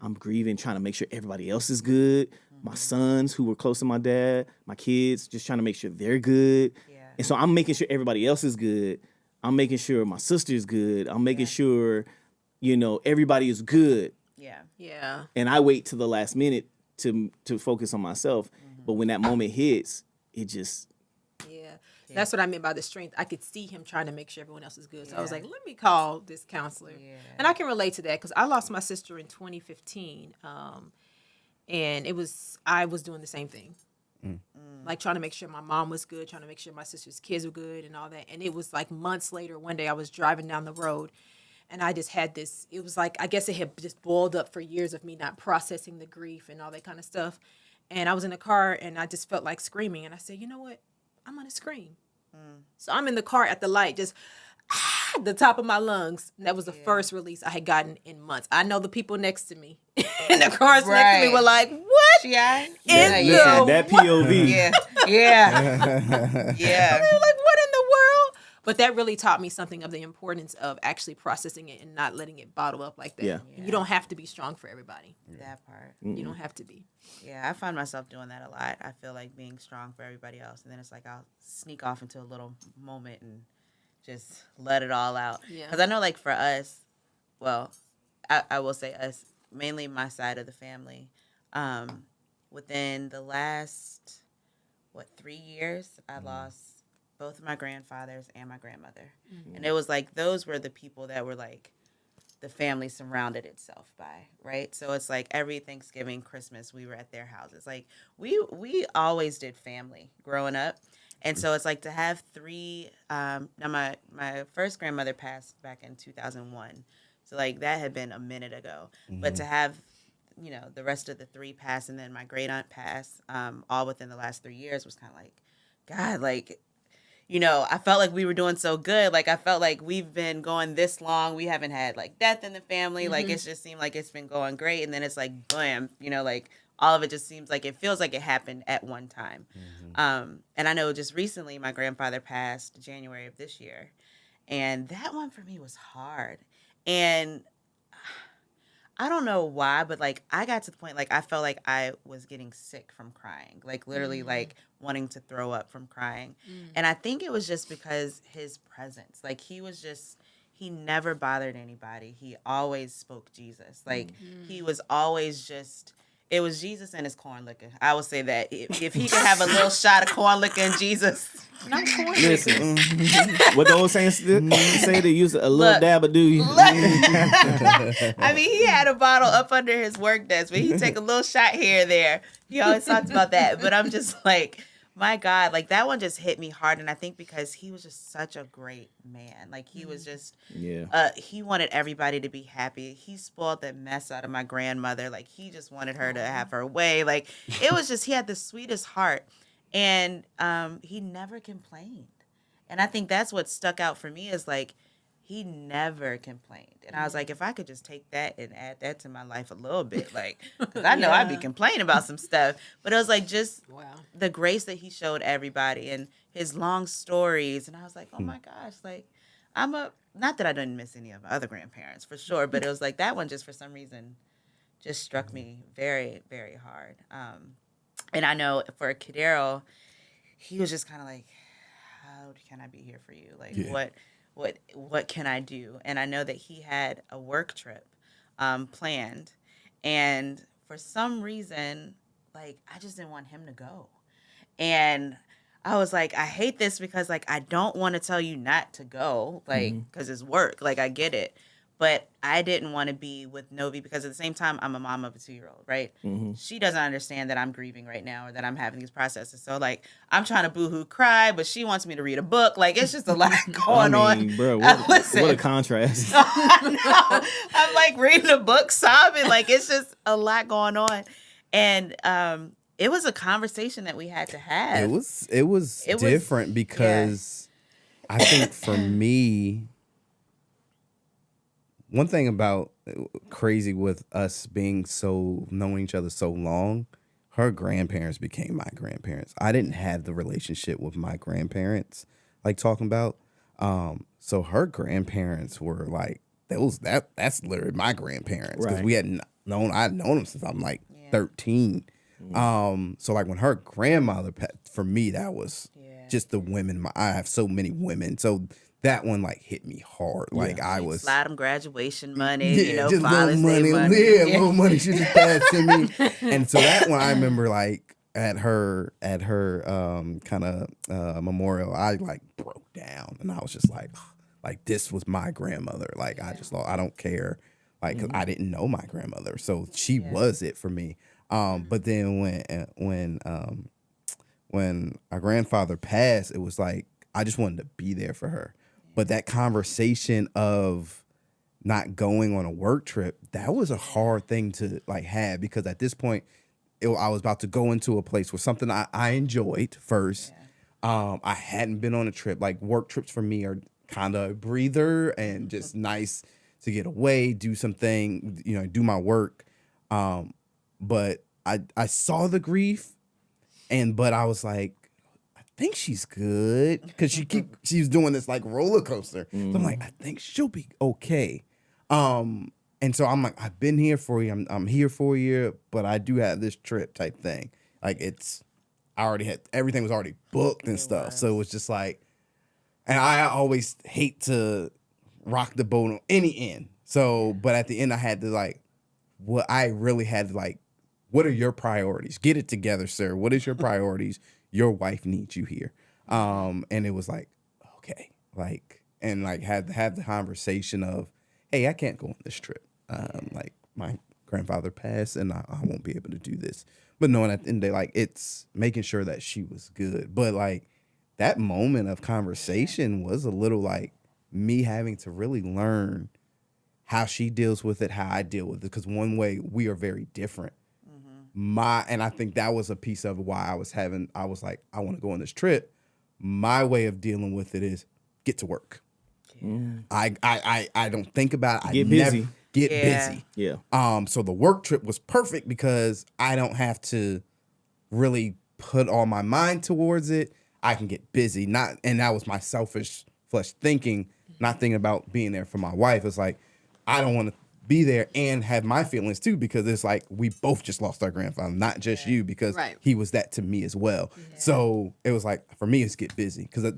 I'm grieving trying to make sure everybody else is good. My sons who were close to my dad, my kids, just trying to make sure they're good. And so I'm making sure everybody else is good. I'm making sure my sister's good. I'm making sure everybody is good. Yeah. And I wait till the last minute to focus on myself. But when that moment hits, it just... Yeah. That's what I mean by the strength. I could see him trying to make sure everyone else is good. So I was like, let me call this counselor. And I can relate to that because I lost my sister in 2015. And I was doing the same thing. Like trying to make sure my mom was good, trying to make sure my sister's kids were good and all that. And it was like months later, one day I was driving down the road and I just had this, it was like, I guess it had just boiled up for years of me not processing the grief and all that kind of stuff. And I was in the car and I just felt like screaming. And I said, you know what? I'm going to scream. So I'm in the car at the light, just the top of my lungs. And that was the first release I had gotten in months. I know the people next to me in the cars next to me were like, what? Yeah. Listen, that POV. Yeah. They were like, what in the world? But that really taught me something of the importance of actually processing it and not letting it bottle up like that. Yeah. You don't have to be strong for everybody. That part. You don't have to be. Yeah, I find myself doing that a lot. I feel like being strong for everybody else. And then it's like I'll sneak off into a little moment and just let it all out. Yeah. Because I know like for us, well, I will say us, mainly my side of the family, within the last, 3 years, I lost both of my grandfathers and my grandmother. And it was like, those were the people that were like, the family surrounded itself by, right? So it's like every Thanksgiving, Christmas, we were at their houses. Like we always did family growing up. And so it's like to have three, now my first grandmother passed back in 2001. So like that had been a minute ago. But to have, the rest of the three pass and then my great aunt pass, all within the last 3 years was kind of like, God, like, I felt like we were doing so good. Like, I felt like we've been going this long. We haven't had, like, death in the family. Like, it just seemed like it's been going great. And then it's like, bam, like, all of it just seems like it feels like it happened at one time. And I know just recently my grandfather passed January of this year. And that one for me was hard. And I don't know why, but, like, I got to the point, like, I felt like I was getting sick from crying. Like, literally, like, wanting to throw up from crying. And I think it was just because his presence. Like, he never bothered anybody. He always spoke Jesus. Like, he was always just... It was Jesus and his corn liquor. I would say that. If he could have a little shot of corn liquor and Jesus... Not corn liquor. Listen, what the old saints say, they use a little dab of do you. I mean, he had a bottle up under his work desk, but he'd take a little shot here and there. He always talked about that. But I'm just like, My God, like that one just hit me hard. And I think because he was just such a great man. Like he was just, he wanted everybody to be happy. He spoiled the mess out of my grandmother. Like he just wanted her to have her way. Like it was just, he had the sweetest heart. And he never complained. And I think that's what stuck out for me is like, he never complained. And I was like, if I could just take that and add that to my life a little bit, like, because I know I'd be complaining about some stuff. But it was like just the grace that he showed everybody and his long stories. And I was like, oh my gosh, like, not that I didn't miss any of my other grandparents for sure, but it was like that one just for some reason just struck me very, very hard. And I know for Cadero, he was just kind of like, how can I be here for you? Like, what can I do? And I know that he had a work trip planned. And for some reason, like, I just didn't want him to go. And I was like, I hate this because, like, I don't want to tell you not to go, like, because it's work. Like, I get it. But I didn't want to be with Novi because at the same time, I'm a mom of a 2-year-old, right? She doesn't understand that I'm grieving right now or that I'm having these processes. So, like, I'm trying to boohoo cry, but she wants me to read a book. Like, it's just a lot going on. Bro, what a contrast. I know. I'm, like, reading a book, sobbing. Like, it's just a lot going on. And it was a conversation that we had to have. It was different because I think for me, one thing about crazy with us knowing each other so long, her grandparents became my grandparents. I didn't have the relationship with my grandparents, like talking about. So her grandparents were like, that's literally my grandparents because I'd known them since I'm like 13. So like when her grandmother, for me, that was just the women. I have so many women, so that one like hit me hard. Like I was slide them graduation money, just Father's little Day money, little money she just passed to me. And so that one I remember like at her kind of memorial, I like broke down and I was just like this was my grandmother. Like I just thought I don't care, like 'cause I didn't know my grandmother, so she was it for me. But then when our grandfather passed, it was like I just wanted to be there for her. But that conversation of not going on a work trip, that was a hard thing to like have because at this point, I was about to go into a place where something I enjoyed first. I hadn't been on a trip. Like work trips for me are kind of a breather and just nice to get away, do something, do my work. But I saw the grief, but I was like, I think she's good because she was doing this like roller coaster. So I'm like, I think she'll be okay. And so I'm like, I've been here for you. I'm here for you, but I do have this trip type thing. Like everything was already booked and stuff. So it was just like, and I always hate to rock the boat on any end. So, but at the end I had to like, what I really had to like, what are your priorities? Get it together, sir. What is your priorities? Your wife needs you here. And it was like, okay, like, and like had the conversation of, hey, I can't go on this trip. Like my grandfather passed and I won't be able to do this. But knowing at the end of the day, like it's making sure that she was good. But like that moment of conversation was a little like me having to really learn how she deals with it, how I deal with it. Because one way we are very different. And I think that was a piece of why I was like, I want to go on this trip. My way of dealing with it is get to work. I don't think about it. Get busy. Get busy. Yeah. So the work trip was perfect because I don't have to really put all my mind towards it. I can get busy. And that was my selfish flesh thinking, not thinking about being there for my wife. It's like, I don't want to be there and have my feelings too, because it's like we both just lost our grandfather, not just you, because he was that to me as well. So it was like, for me, it's get busy. Because I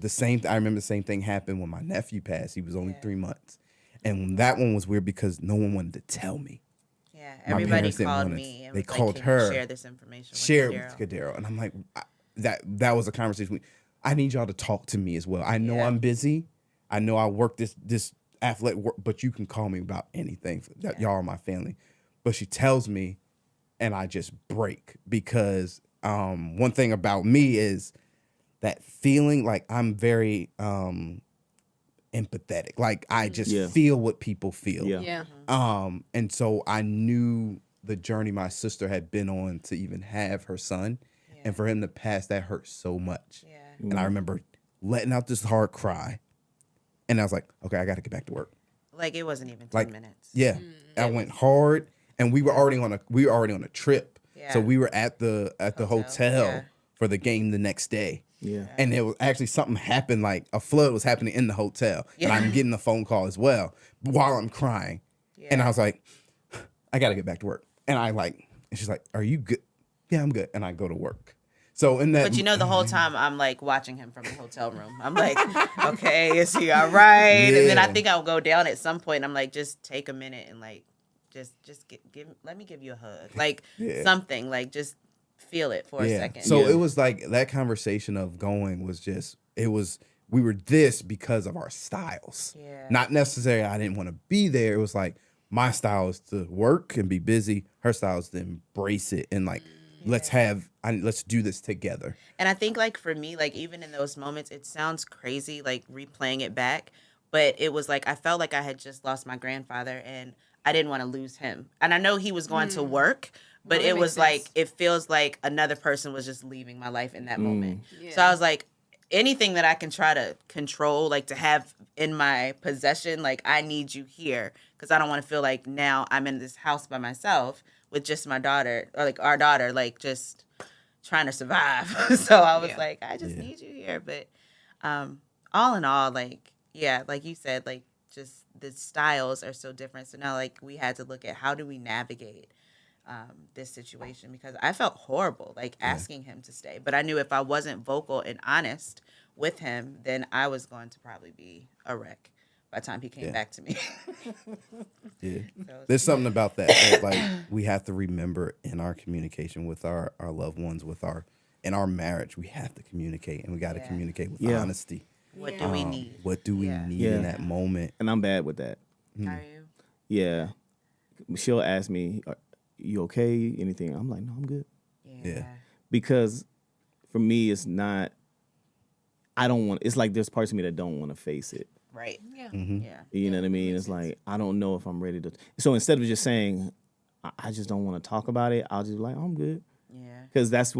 remember the same thing happened when my nephew passed. He was only 3 months. And that one was weird because no one wanted to tell me. Yeah, everybody called me. And they was called like, her. Share this information. Share it with Cadero. And I'm like, that was a conversation. I need y'all to talk to me as well. I know I'm busy. I know I work this athletic work, but you can call me about anything. Y'all are my family. But she tells me, and I just break because one thing about me is that feeling, like I'm very empathetic. Like I just feel what people feel. Yeah. And so I knew the journey my sister had been on to even have her son, and for him to pass, that hurt so much. Yeah. And I remember letting out this hard cry, and I was like, okay, I got to get back to work. Like it wasn't even 10 Like, minutes. yeah, I went hard, and we were already on a trip, Yeah. so we were at the hotel Yeah. for the game the next day. Yeah. And it was actually something happened, like a flood was happening in the hotel, and I'm getting a phone call as well while I'm crying, and I was like, I got to get back to work, and and she's like, are you good? Yeah, I'm good, and I go to work. So in that, But you know, the whole time I'm like watching him from the hotel room. I'm like, okay, is he all right? And then I think I'll go down at some point. I'm like, just take a minute and like, just let me give you a hug, like something, like just feel it for a second. So it was like that conversation of going was just, we were this because of our styles. Yeah. Not necessarily I didn't want to be there. It was like my style is to work and be busy. Her style is to embrace it and like, let's do this together. And I think like for me, like even in those moments, it sounds crazy, like replaying it back, but it was like I felt like I had just lost my grandfather and I didn't want to lose him. And I know he was going to work, but it was like, it feels like another person was just leaving my life in that moment. Yeah. So I was like, anything that I can try to control, like to have in my possession, like I need you here because I don't want to feel like now I'm in this house by myself with just my daughter or like our daughter, like just trying to survive. So I was like, I just need you here. But all in all, like, yeah, like you said, like just the styles are so different. So now like we had to look at how do we navigate this situation because I felt horrible, like asking him to stay. But I knew if I wasn't vocal and honest with him, then I was going to probably be a wreck by the time he came back to me. Yeah. There's something about that like we have to remember in our communication with our loved ones, in our marriage, we have to communicate and we got to communicate with honesty. What do we need? What do we need in that moment? And I'm bad with that. Are you? Yeah. She'll ask me, are you okay? Anything? I'm like, no, I'm good. Yeah. Because for me, it's not, it's like there's parts of me that don't want to face it. Right. Yeah. Yeah. You know what I mean? It's like, I don't know if I'm ready to. So instead of just saying, I just don't want to talk about it, I'll just be like, oh, I'm good. Yeah. Because that's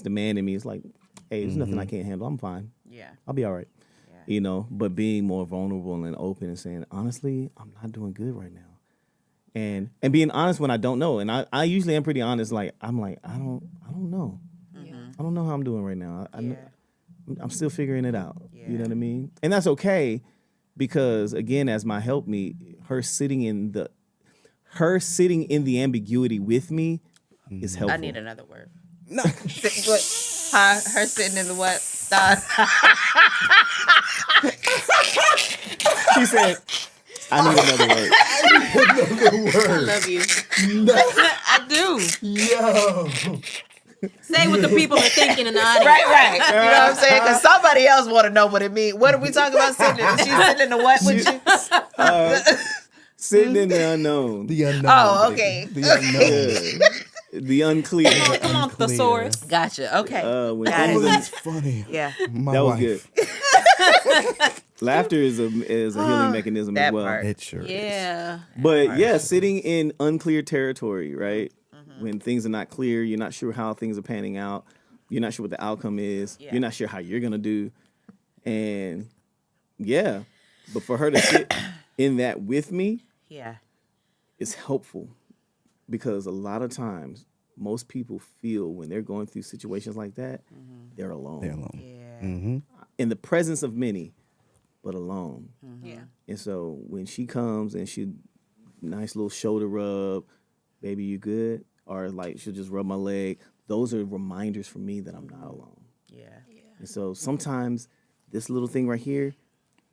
demanding me. It's like, hey, there's nothing I can't handle. I'm fine. Yeah. I'll be all right. Yeah. You know, but being more vulnerable and open and saying, honestly, I'm not doing good right now. And being honest when I don't know. And I usually am pretty honest. Like, I'm like, I don't know. I don't know how I'm doing right now. I'm still figuring it out. Yeah. You know what I mean? And that's okay because again, as my helpmeet, her sitting in the ambiguity with me is helpful. I need another word. No. What? Her sitting in the what? She said, I need another word. I love you. I do. Yo. Say what the people are thinking in the audience. Right. You know what I'm saying? Because somebody else want to know what it means. What are we talking about sitting in? She's sitting in the what with you? Sitting in the unknown. The unknown. Oh, okay. The unknown. Yeah. The unclear. Come on, thesaurus. Gotcha. Okay. When Got Oh, it. that's funny. Yeah. My that was wife. good. Laughter is a healing mechanism that as well. part. It sure is. Yeah. But yeah, sitting in unclear territory, right? When things are not clear, you're not sure how things are panning out. You're not sure what the outcome is. Yeah. You're not sure how you're gonna do. And yeah, but for her to sit in that with me Yeah. is helpful because a lot of times most people feel when they're going through situations like that, they're alone. They're alone. Yeah. In the presence of many, but alone. Yeah. And so when she comes and she nice little shoulder rub, baby, you good? Or like she'll just rub my leg. Those are reminders for me that I'm not alone. Yeah. And so sometimes this little thing right here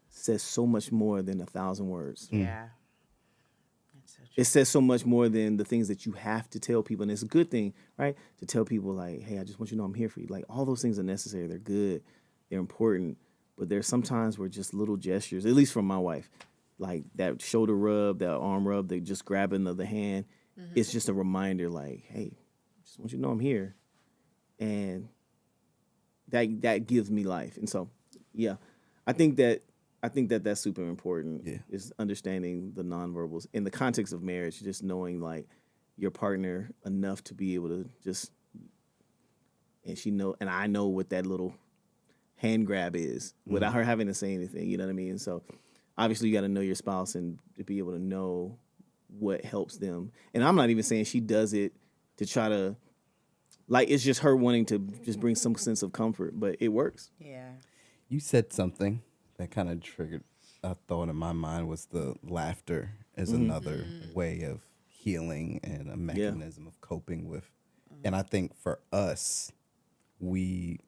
says so much more than 1,000 words. Yeah. That's so true. It says so much more than the things that you have to tell people. And it's a good thing, right? To tell people like, hey, I just want you to know I'm here for you. Like all those things are necessary. They're good. They're important. But there's sometimes where just little gestures, at least from my wife, like that shoulder rub, that arm rub, that just grabbing of the hand, it's just a reminder like, hey, just want you to know I'm here. And that gives me life. And so, yeah, I think that that's super important. Yeah. Is understanding the nonverbals in the context of marriage, just knowing like your partner enough to be able to just, and I know what that little hand grab is without her having to say anything. You know what I mean? So obviously you got to know your spouse and to be able to know what helps them. And I'm not even saying she does it to try to, like, it's just her wanting to just bring some sense of comfort, but it works. Yeah. You said something that kind of triggered a thought in my mind was the laughter as another way of healing and a mechanism of coping with. And I think for us, we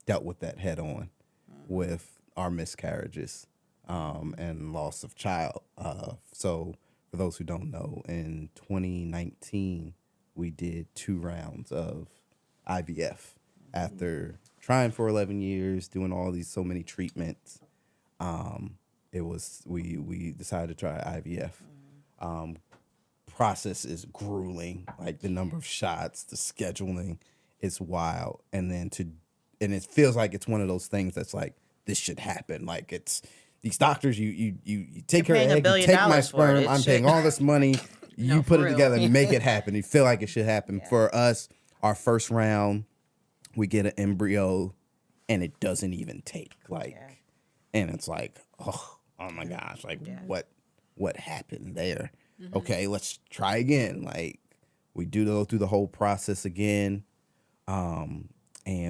dealt with that head on with our miscarriages and loss of child. So for those who don't know, in 2019, we did 2 rounds of IVF after trying for 11 years, doing all these so many treatments. It was we decided to try IVF. Process is grueling, like the number of shots, the scheduling is wild, and it feels like it's one of those things that's like this should happen. Like it's these doctors, you take her paying $1 egg, you billion take my for it. sperm, It I'm should- paying all this money. You No, put for it real. together and make it happen. You feel like it should happen. For us, our first round, we get an embryo, and it doesn't even take. And it's like, oh my gosh, like what happened there? Okay, let's try again. Like we go through the whole process again, and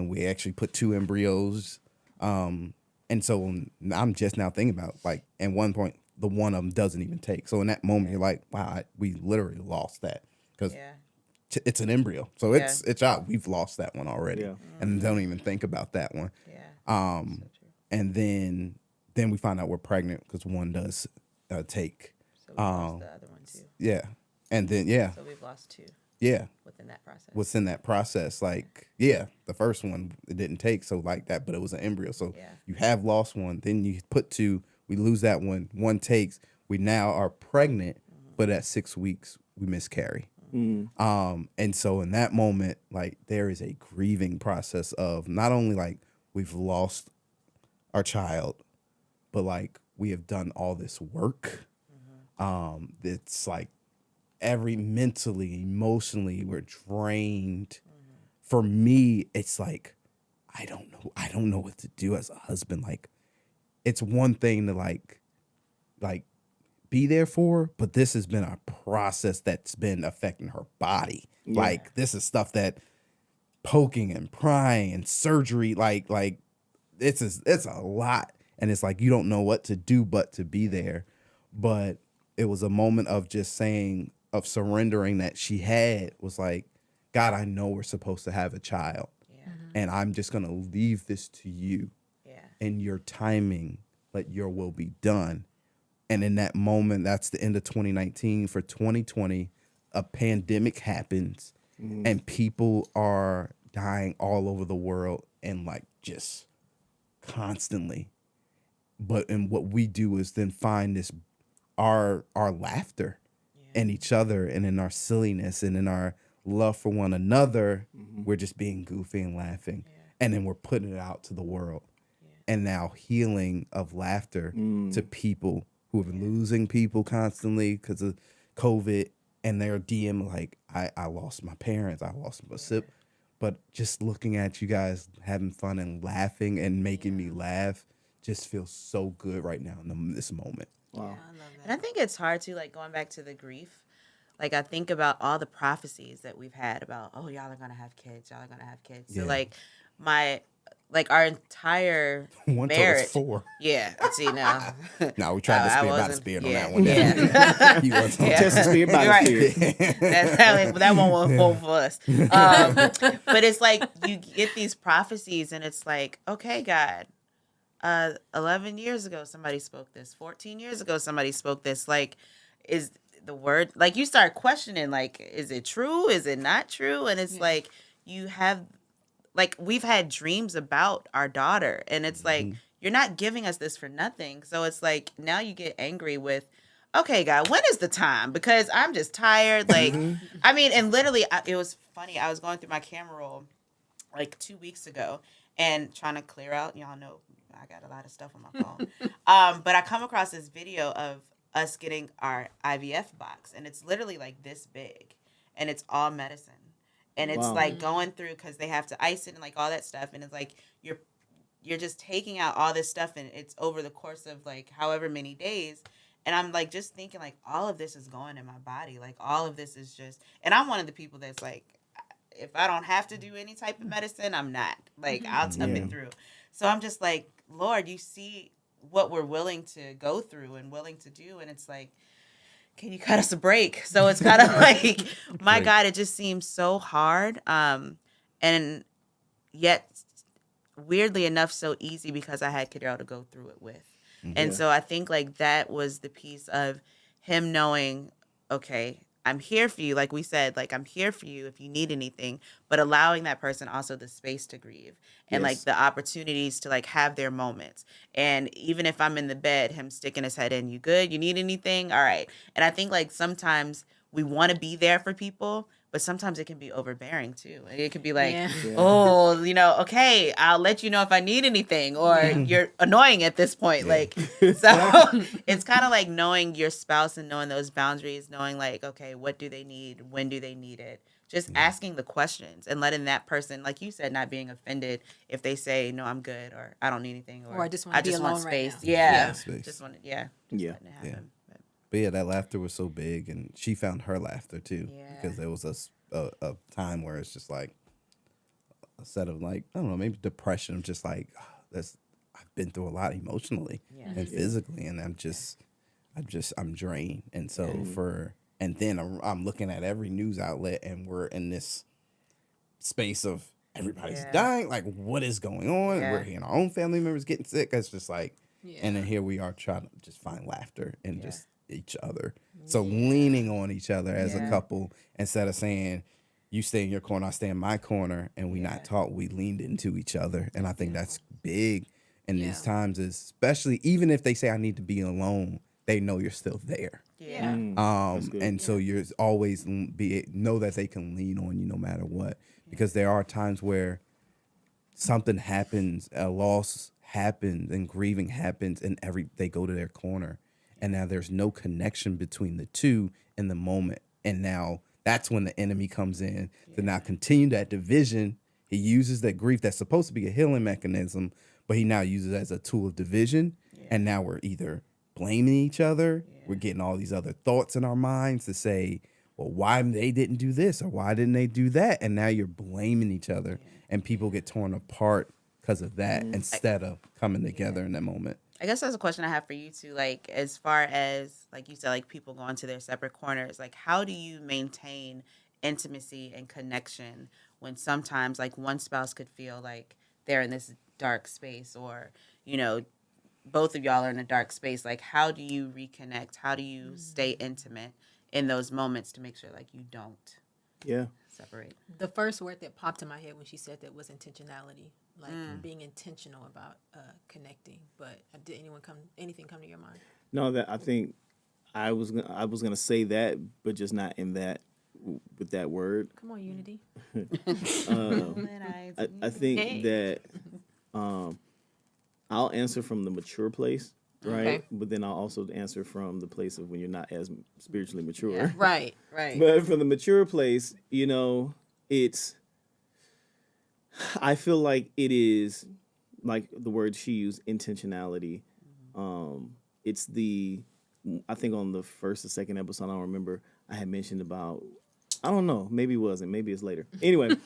we actually put 2 embryos. And so I'm just now thinking about like at one point the one of them doesn't even take. So in that moment you're like, wow, we literally lost that because it's an embryo. So it's out. We've lost that one already, and don't even think about that one. Yeah. And then we find out we're pregnant because one does take. So we lost the other one too. Yeah, and then So we've lost 2 within that process. what's in that process? Like the first one it didn't take, so like that, but it was an embryo. So you have lost one, then you put 2. We lose that one takes. We now are pregnant, but at 6 weeks we miscarry. And so in that moment, like there is a grieving process of not only like we've lost our child, but like we have done all this work. It's like mentally, emotionally, we're drained. For me, it's like I don't know what to do as a husband. Like it's one thing to like be there for, but this has been a process that's been affecting her body. Like this is stuff that poking and prying and surgery, like it's a lot. And it's like you don't know what to do but to be there. But it was a moment of just saying, of surrendering that she had, was like, God, I know we're supposed to have a child. And I'm just going to leave this to you. And your timing, let your will be done. And in that moment, that's the end of 2019. For 2020, a pandemic happens and people are dying all over the world and like just constantly. But and what we do is then find this our laughter in each other and in our silliness and in our love for one another. We're just being goofy and laughing. And then we're putting it out to the world. And now healing of laughter to people who have been losing people constantly because of COVID, and they're DM like, I lost my parents, I lost my sip. But just looking at you guys having fun and laughing and making me laugh just feels so good right now in this moment. Wow. I love that. And I think it's hard to, like, going back to the grief. Like, I think about all the prophecies that we've had about, oh, y'all are going to have kids. Y'all are going to have kids. So, our entire One told marriage. us 4. Yeah. See, now. No, we tried to I spit about a wasn't- spirit yeah, on that one. yeah. He wasn't. Yeah. Test the spirit by the Right. spirit. that one was full for us. But it's like you get these prophecies and it's like, okay, God, 11 years ago somebody spoke this. 14 years ago somebody spoke this. Like, is the word, like, you start questioning, like, is it true? Is it not true? And it's like you have, like, we've had dreams about our daughter, and it's like, you're not giving us this for nothing. So it's like, now you get angry with, okay, God, when is the time? Because I'm just tired. Like, I mean, and literally, it was funny. I was going through my camera roll, like 2 weeks ago and trying to clear out. Y'all know I got a lot of stuff on my phone. But I come across this video of us getting our IVF box, and it's literally like this big, and it's all medicine. And it's Wow. like going through, because they have to ice it and like all that stuff. And it's like you're just taking out all this stuff, and it's over the course of like however many days. And I'm like just thinking like all of this is going in my body. Like all of this is just, and I'm one of the people that's like, if I don't have to do any type of medicine, I'm not. Like I'll tough it through. So I'm just like, Lord, you see what we're willing to go through and willing to do. And it's like, can you cut us a break? So it's kind of like, my Right. God, it just seems so hard. And yet, weirdly enough, so easy because I had Cadell to go through it with. And so I think like that was the piece of him knowing, okay, I'm here for you. Like we said, like I'm here for you if you need anything, but allowing that person also the space to grieve and like Yes. the opportunities to like have their moments. And even if I'm in the bed, him sticking his head in, you good? You need anything? All right. And I think like sometimes we want to be there for people, but sometimes it can be overbearing too. It could be like, Yeah. oh, okay, I'll let you know if I need anything, or you're annoying at this point. Yeah. Like, so it's kind of like knowing your spouse and knowing those boundaries, knowing like, okay, what do they need? When do they need it? Just asking the questions and letting that person, like you said, not being offended if they say, no, I'm good, or I don't need anything, or I just wanna be alone right space. now. Yeah. Space. Just want to, Yeah. letting it happen. But But yeah, that laughter was so big, and she found her laughter too, Yeah. because there was a time where it's just like a set of like, I don't know, maybe depression of just like I've been through a lot emotionally and physically, and I'm drained, and so and then I'm looking at every news outlet, and we're in this space of everybody's dying, like what is going on? Yeah. We're hearing our own family members getting sick. It's just like, Yeah. and then here we are trying to just find laughter and just each other. So leaning on each other as a couple instead of saying, you stay in your corner, I stay in my corner, and we not talk, we leaned into each other. And I think that's big in these times, especially even if they say I need to be alone, they know you're still there. Yeah. good. And so you're always know that they can lean on you no matter what, because there are times where something happens, a loss happens, and grieving happens, and they go to their corner, and now there's no connection between the two in the moment, and now that's when the enemy comes in to now continue that division. He uses that grief that's supposed to be a healing mechanism, but he now uses it as a tool of division, and now we're either blaming each other, we're getting all these other thoughts in our minds to say, well, why they didn't do this or why didn't they do that, and now you're blaming each other, and people get torn apart because of that instead of coming together in that moment. I guess that's a question I have for you too. Like, as far as, like you said, like people going to their separate corners, like how do you maintain intimacy and connection when sometimes like one spouse could feel like they're in this dark space, or, both of y'all are in a dark space? Like, how do you reconnect? How do you stay intimate in those moments to make sure like you don't separate? The first word that popped in my head when she said that was intentionality, like being intentional about connecting. But did anything come to your mind? No, that I think I was gonna say that, but just not in that with that word. Come on, Unity. I think that I'll answer from the mature place, right? Okay. But then I'll also answer from the place of when you're not as spiritually mature. Right. But from the mature place, it's, I feel like it is, like the word she used, intentionality. It's I think on the first or second episode, I don't remember, I had mentioned about, I don't know, maybe it wasn't, maybe it's later. Anyway,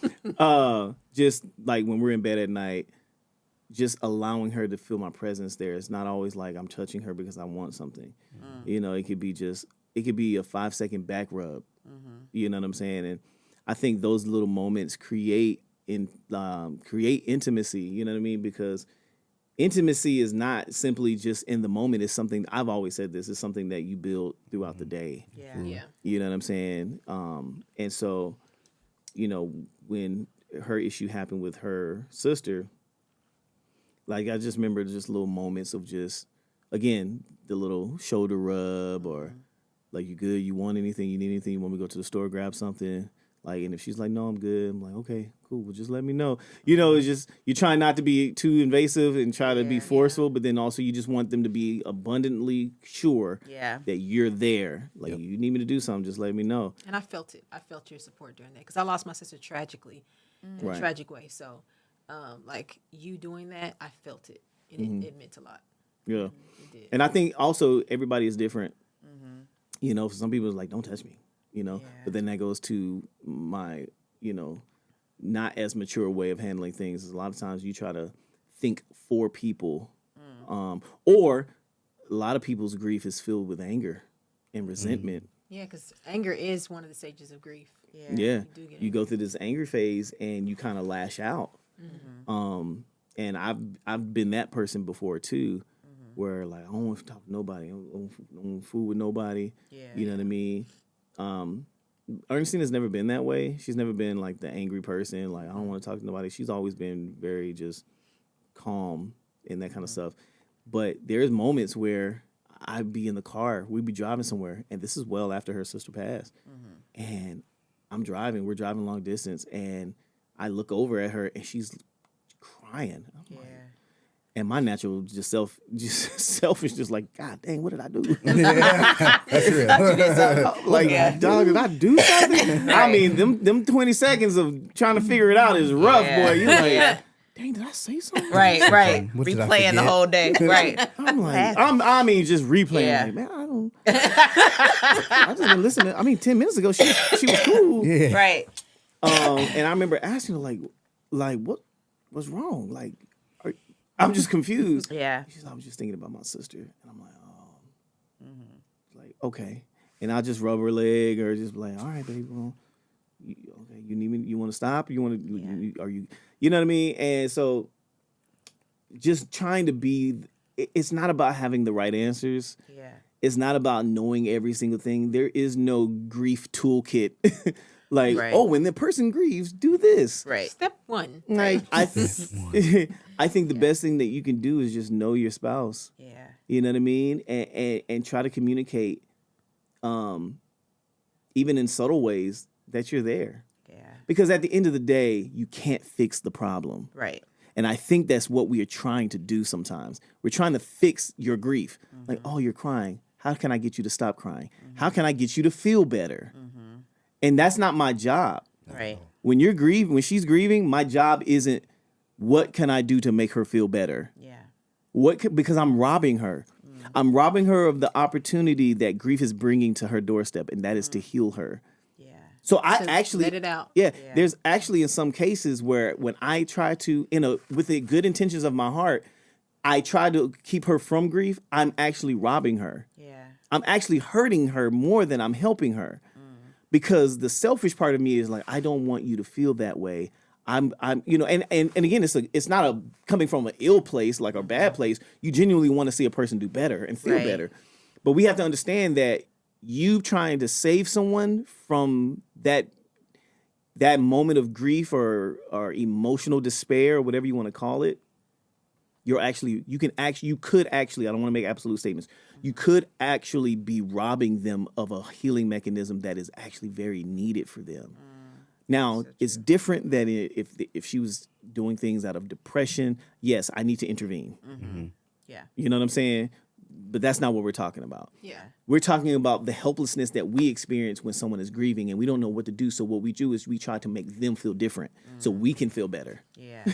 just like when we're in bed at night, just allowing her to feel my presence there. It's not always like I'm touching her because I want something. It could be a 5-second back rub. You know what I'm saying? And I think those little moments create intimacy. You know what I mean? Because intimacy is not simply just in the moment. It's something, I've always said this, is something that you build throughout the day. Yeah. You know what I'm saying? And so, when her issue happened with her sister, like I just remember just little moments of just, again, the little shoulder rub, or like, you good, you want anything, you need anything, you want me to go to the store, grab something, Like, and if she's like, no, I'm good, I'm like, okay, cool, well, just let me know. You know, it's just, you're trying not to be too invasive and try to be forceful, but then also you just want them to be abundantly sure that you're there. Like, you need me to do something, just let me know. And I felt it. I felt your support during that because I lost my sister tragically, in a tragic way. So, like, you doing that, I felt it. And it meant a lot. Yeah. It did. And I think also everybody is different. You know, for some people it's like, don't touch me, you know, but then that goes to my, you know, not as mature way of handling things. A lot of times you try to think for people, or a lot of people's grief is filled with anger and resentment. Yeah, because anger is one of the stages of grief. Yeah. You go through this anger phase and you kind of lash out. And I've been that person before too, where like, I don't want to talk to nobody. I don't want fool with nobody. You know what I mean? Ernestine has never been that way. She's never been like the angry person. Like, I don't want to talk to nobody. She's always been very just calm and that kind of stuff. But there's moments where I'd be in the car, we'd be driving somewhere, and this is well after her sister passed. And we're driving long distance, and I look over at her and she's crying. I'm like, and my natural self is just like, God dang, what did I do? That's real. Like, dog, did I do something? I mean, them 20 seconds of trying to figure it out is rough, boy. You like, dang, did I say something? Right. What did I Replaying the forget? whole day. Right. I'm like, I mean, just replaying. Like, man, I just been listening. I mean, 10 minutes ago, she was cool. Yeah. Right. And I remember asking her, like, what's wrong? Like, I'm just confused. Yeah. She's like, I was just thinking about my sister. And I'm like, like, okay. And I'll just rub her leg or just be like, all right, baby, well, okay, you need me, you want to stop? You want to, are you, you know what I mean? And so just trying to be, it's not about having the right answers. Yeah. It's not about knowing every single thing. There is no grief toolkit. Like, oh, when the person grieves, do this. Right. Step one. Like, I think the best thing that you can do is just know your spouse. Yeah. You know what I mean? And try to communicate, even in subtle ways, that you're there. Yeah. Because at the end of the day, you can't fix the problem. Right. And I think that's what we are trying to do sometimes. We're trying to fix your grief. Like, oh, you're crying. How can I get you to stop crying? How can I get you to feel better? And that's not my job. Right. When you're grieving, when she's grieving, my job isn't what can I do to make her feel better? Yeah. Because I'm robbing her. I'm robbing her of the opportunity that grief is bringing to her doorstep, and that is to heal her. Yeah. So I To actually let it out. Yeah, there's actually in some cases where when I try to, with the good intentions of my heart, I try to keep her from grief, I'm actually robbing her. Yeah. I'm actually hurting her more than I'm helping her. Because the selfish part of me is like, I don't want you to feel that way. I'm and again, it's not a coming from an ill place, like a bad place. You genuinely want to see a person do better and feel better. But we have to understand that you trying to save someone from that moment of grief or emotional despair, or whatever you want to call it, you could actually, I don't want to make absolute statements. You could actually be robbing them of a healing mechanism that is actually very needed for them. Now, it's different than if she was doing things out of depression. Yes, I need to intervene. Yeah. You know what I'm saying? But that's not what we're talking about. Yeah. We're talking about the helplessness that we experience when someone is grieving and we don't know what to do. So what we do is we try to make them feel different so we can feel better. Yeah.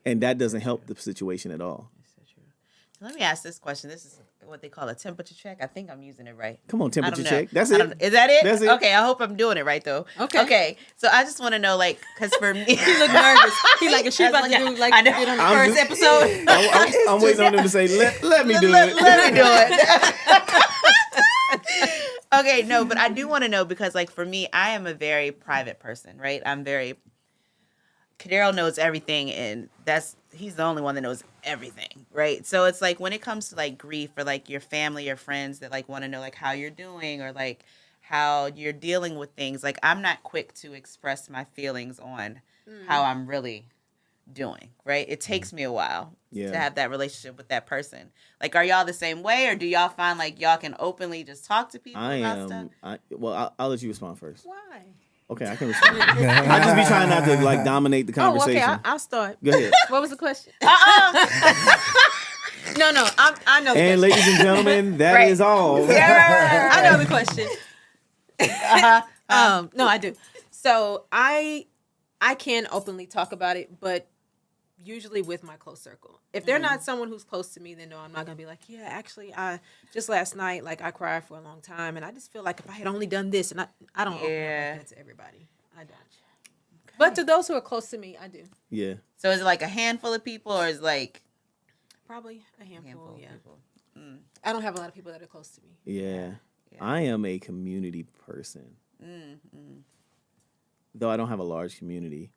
And that doesn't help the situation at all. So true. Let me ask this question. This is what they call a temperature check. I think I'm using it right. Come on, I temperature don't know. check. That's I it. don't- Is that it? That's it. Okay, I hope I'm doing it right though. Okay. So I just want to know, like, because for me, He look nervous. He like, is she about to do like I know. you did on the I'm first just- episode? I'm waiting on them to say, let me do it. Let me do it. Okay, no, but I do want to know because, like, for me, I am a very private person, right? Kadero knows everything, and he's the only one that knows everything, right? So it's like when it comes to like grief or like your family or friends that like want to know like how you're doing or like how you're dealing with things, like I'm not quick to express my feelings on how I'm really doing, right? It takes me a while to have that relationship with that person. Like, are y'all the same way, or do y'all find like y'all can openly just talk to people about stuff? I'll let you respond first. Why? Okay, I can respond. I just be trying not to like dominate the Oh, conversation. okay. I'll start. Go ahead. What was the question? No, I know the And question. ladies and gentlemen, that is all. I know the question. No, I do. So I can openly talk about it, but usually with my close circle. If they're not someone who's close to me, then no, I'm not gonna be like, yeah, actually, I just last night, like I cried for a long time, and I just feel like if I had only done this, and I don't open up like that to everybody. I don't. Okay. But to those who are close to me, I do. Yeah. So is it like a handful of people, or is it like Probably a handful. Yeah. of people? I don't have a lot of people that are close to me. Yeah. I am a community person. Though I don't have a large community,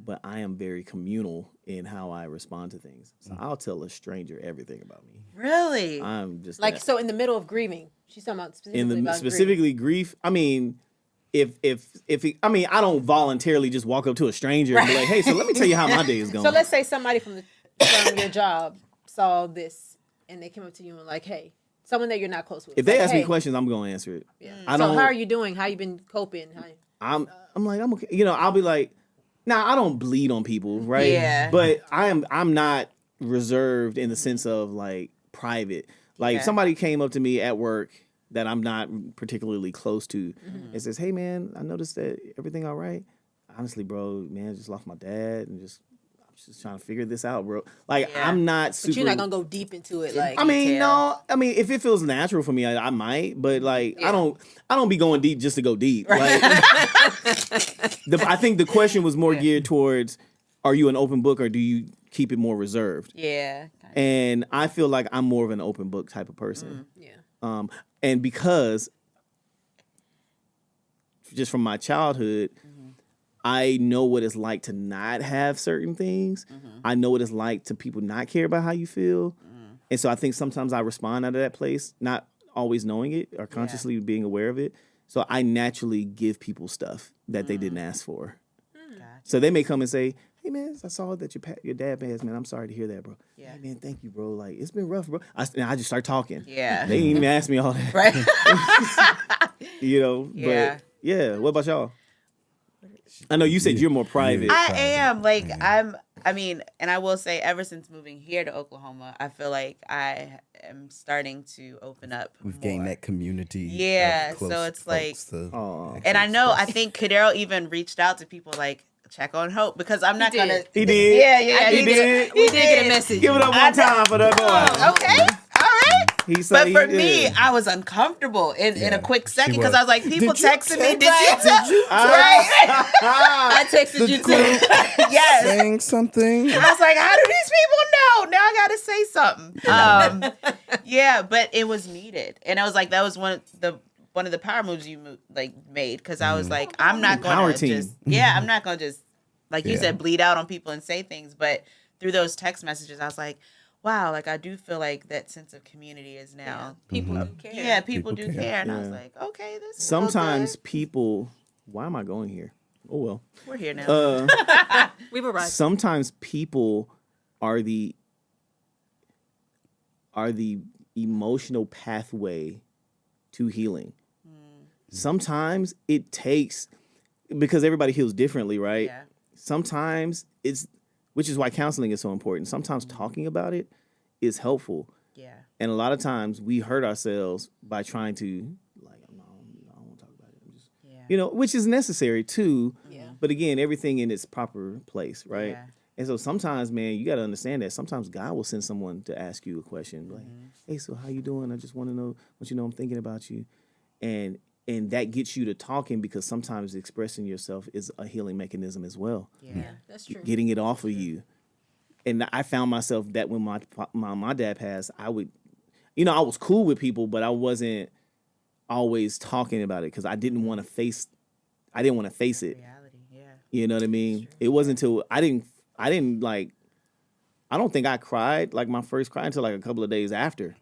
but I am very communal in how I respond to things. So I'll tell a stranger everything about me. Really? I'm just Like that. so, in the middle of grieving, she's talking about specifically about specifically grief. I mean, if I mean, I don't voluntarily just walk up to a stranger and be like, "Hey, so let me tell you how my day is going." So let's say somebody from your job saw this and they came up to you and like, "Hey," someone that you're not close with. if they like, ask me "Hey." questions, I'm going to answer it. Yeah. I So don't. how are you doing? How you been coping? I'm like, I'm okay. You know, I'll be like, I don't bleed on people, right? Yeah. But I'm not reserved in the sense of like private. Like if Yeah. somebody came up to me at work that I'm not particularly close to and says, "Hey man, I noticed that everything all right." Honestly, bro, man, I just lost my dad and I'm just trying to figure this out, bro. Like Yeah. I'm not super. But you're not gonna go deep into it, like. I mean, detail. no. I mean, if it feels natural for me, I might. But like, I don't be going deep just to go deep. Like, I think the question was more geared towards: are you an open book or do you keep it more reserved? Yeah. And I feel like I'm more of an open book type of person. Yeah. And because just from my childhood, I know what it's like to not have certain things. I know what it's like to people not care about how you feel. And so I think sometimes I respond out of that place, not always knowing it or consciously being aware of it. So I naturally give people stuff that they didn't ask for. So they may come and say, "Hey man, I saw that your dad passed, man. I'm sorry to hear that, bro." Yeah. "Hey man, thank you, bro. Like it's been rough, bro." And I just start talking. Yeah. They didn't even ask me all that. Right. You know, Yeah. but yeah, what about y'all? I know you said you're more private. I am like I mean, and I will say, ever since moving here to Oklahoma, I feel like I am starting to open up. We've gained that community. Yeah, of close so it's folks like- to Aw. actually And I know, I express. think Kadero even reached out to people like, check on Hope, because I'm not gonna. He did. Yeah, He did. We did get a message. Give it up one time for that boy. Okay, all right. He said But for he me, did. I was uncomfortable in a quick second She because was. I was like, people Did you texting me, text- did you text? Right? I texted you too. Yes. saying something. I was like, how do these people know? Now I got to say something. Yeah, but it was needed, and I was like, that was one of the power moves you made, because I was like, I'm not Power going to team. just I'm not going to just like you said, bleed out on people and say things, but through those text messages, I was like, wow, like I do feel like that sense of community is now. People do care. Yeah, people People do care. care, and I was Yeah. like, okay, this is Sometimes okay. people. Why am I going here? Oh well. We're here now. We've arrived. Sometimes people are the emotional pathway to healing. Sometimes it takes, because everybody heals differently, right? Yeah. Sometimes which is why counseling is so important. Sometimes talking about it is helpful. Yeah. And a lot of times we hurt ourselves by trying to, like, no, I don't want to talk about it. I'm just, Yeah. which is necessary too. Yeah. But again, everything in its proper place, right? Yeah. And so sometimes, man, you got to understand that sometimes God will send someone to ask you a question, like, Mm-hmm. "Hey, so how you doing? I just want to know what you know. I'm thinking about you," and that gets you to talking, because sometimes expressing yourself is a healing mechanism as well. Yeah. That's true. Getting it off of you. And I found myself that when my dad passed, I would, I was cool with people, but I wasn't always talking about it because I didn't want to face it. Reality. Yeah. You know what I mean? It wasn't until I didn't like, I don't think I cried like my first cry until like a couple of days after.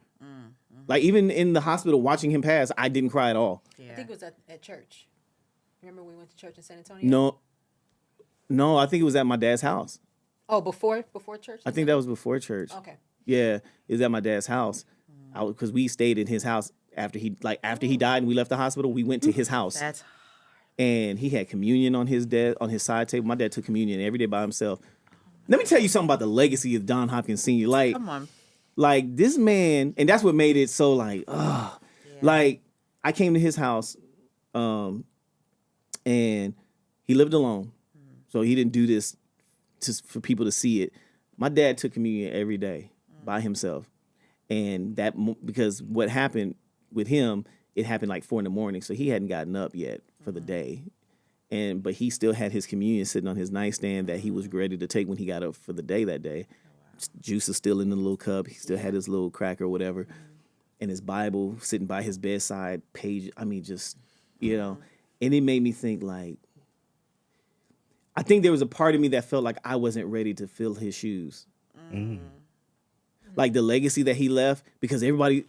Like even in the hospital watching him pass, I didn't cry at all. Yeah. I think it was at church. Remember we went to church in San Antonio? No, I think it was at my dad's house. Oh, before church? I think that was before church. Okay. Yeah, it was at my dad's house. Because we stayed in his house after he died and we left the hospital. We went to his house. That's and he had communion on his side table. My dad took communion every day by himself. Let me tell you something about the legacy of Don Hopkins Sr. Come on. Like this man, and that's what made it so like, like I came to his house, and he lived alone, so he didn't do this for people to see it. My dad took communion every day by himself, and because what happened with him, it happened like 4 a.m, so he hadn't gotten up yet for the day. But he still had his communion sitting on his nightstand that he was ready to take when he got up for the day that day. Juice is still in the little cup. He still had his little cracker or whatever. And his Bible sitting by his bedside page. I mean, just, and it made me think like, I think there was a part of me that felt like I wasn't ready to fill his shoes. Like the legacy that he left, because everybody,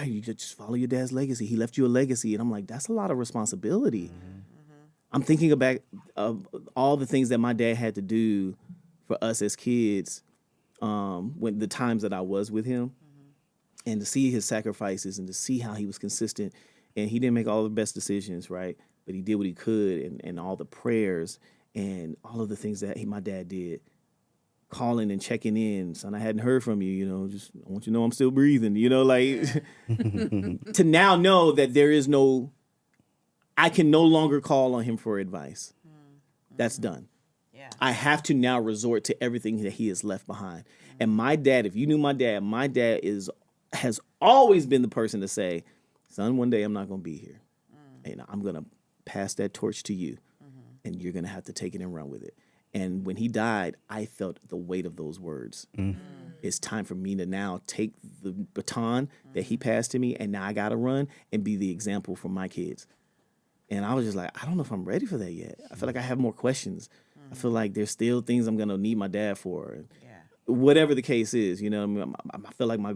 you just follow your dad's legacy. He left you a legacy. And I'm like, that's a lot of responsibility. I'm thinking about all the things that my dad had to do for us as kids when the times that I was with him, and to see his sacrifices and to see how he was consistent. And he didn't make all the best decisions, right? But he did what he could, and all the prayers and all of the things that my dad did. Calling and checking in. Son, I hadn't heard from you, just I want you to know I'm still breathing, like to now know that I can no longer call on him for advice. That's done. Yeah. I have to now resort to everything that he has left behind. And my dad, if you knew my dad has always been the person to say, son, one day I'm not going to be here. And I'm going to pass that torch to you. And you're going to have to take it and run with it. And when he died, I felt the weight of those words. It's time for me to now take the baton that he passed to me, and now I got to run and be the example for my kids. And I was just like, I don't know if I'm ready for that yet. I feel like I have more questions. I feel like there's still things I'm going to need my dad for. Whatever the case is, I feel like my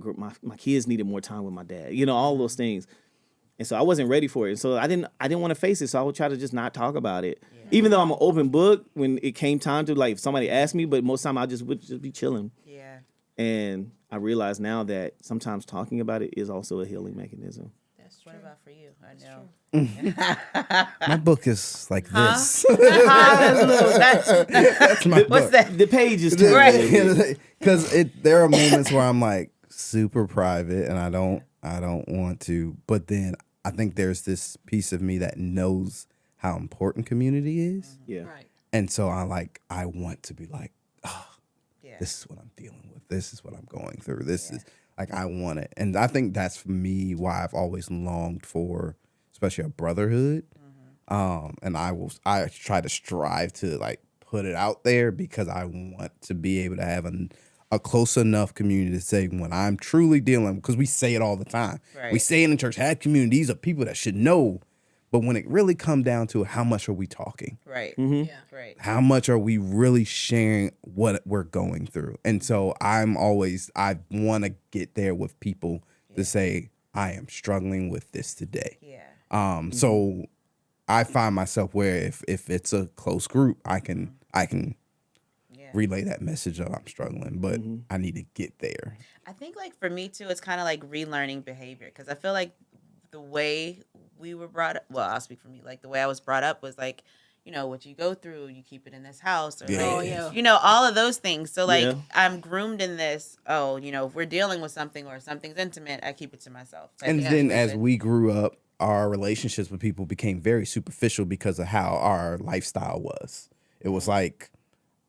kids needed more time with my dad, all those things. And so I wasn't ready for it. And so I didn't want to face it. So I would try to just not talk about it. Yeah. Even though I'm an open book when it came time to, like, if somebody asked me, but most of the time I would just be chilling. Yeah. And I realize now that sometimes talking about it is also a healing mechanism. That's true. What about for you? I know. My book is like this. That's my what's book. that? The page is too Right. Because there are moments where I'm like super private and I don't want to, but then I think there's this piece of me that knows how important community is. Yeah. Right. And so I want to be like, this is what I'm dealing with. This is what I'm going through. This is like, I want it. And I think that's for me why I've always longed for, especially a brotherhood. And I try to strive to like put it out there because I want to be able to have a close enough community to say when I'm truly dealing, because we say it all the time. Right. We say it in church, have community. These are people that should know. But when it really come down to it, how much are we talking? Right. Yeah. Right. How much are we really sharing what we're going through? And so I want to get there with people to say, I am struggling with this today. Yeah. So I find myself where if it's a close group, I can relay that message that I'm struggling, but I need to get there. I think, like, for me too, it's kind of like relearning behavior, because I feel like the way we were brought up, well, I'll speak for me, like the way I was brought up was like, what you go through, you keep it in this house, or all of those things. So like I'm groomed in this, if we're dealing with something or something's intimate, I keep it to myself. And then as we grew up, our relationships with people became very superficial because of how our lifestyle was. It was like,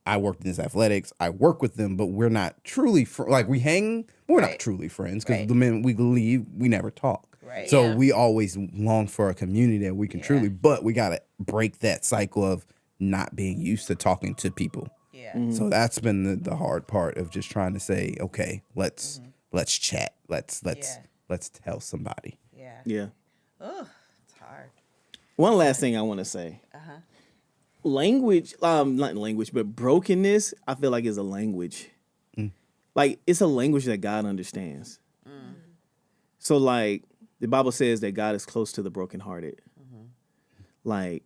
I worked in this athletics. I work with them, but we're not truly we hang. But we're not truly friends because the minute we leave, we never talk. Right. So we always long for a community that we can truly. But we gotta break that cycle of not being used to talking to people. Yeah. So that's been the hard part of just trying to say, okay, let's chat. Let's tell somebody. Yeah. Yeah. Oh, it's hard. One last thing I want to say. Language, not language, but brokenness, I feel like is a language. Like, it's a language that God understands. So, like, the Bible says that God is close to the brokenhearted. Like,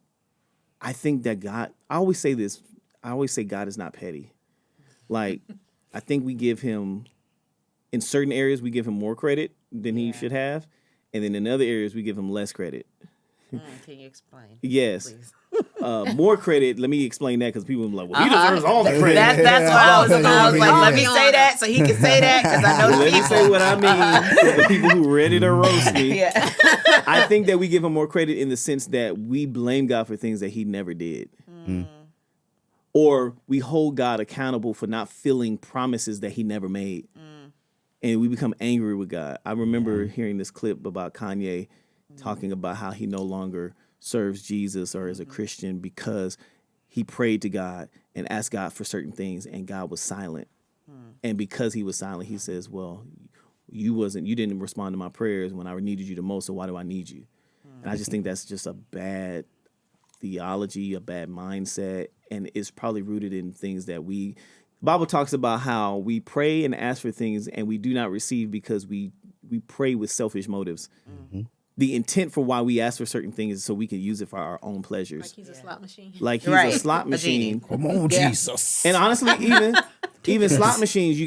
I think that God, I always say this, God is not petty. Like, I think we give him, in certain areas, we give him more credit than he should have. And then in other areas, we give him less credit. Can you explain? Yes. Please. More credit. Let me explain that because people are like, well, he deserves all the credit. That's why I was like, let me say that so he can say that because I know the Let me people. say what I mean for the people who ready to roast me. Yeah. I think that we give him more credit in the sense that we blame God for things that he never did. Or we hold God accountable for not fulfilling promises that he never made. And we become angry with God. I remember hearing this clip about Kanye talking about how he no longer serves Jesus or is a Christian because he prayed to God and asked God for certain things and God was silent. And because he was silent, he says, well, you didn't respond to my prayers when I needed you the most, so why do I need you? And I just think that's just a bad theology, a bad mindset, and it's probably rooted in things that the Bible talks about how we pray and ask for things and we do not receive because we pray with selfish motives. The intent for why we ask for certain things is so we can use it for our own pleasures. Like he's a slot machine. Like he's Right. a slot A machine. genie. Come on, Yeah. Jesus. And honestly, even slot machines,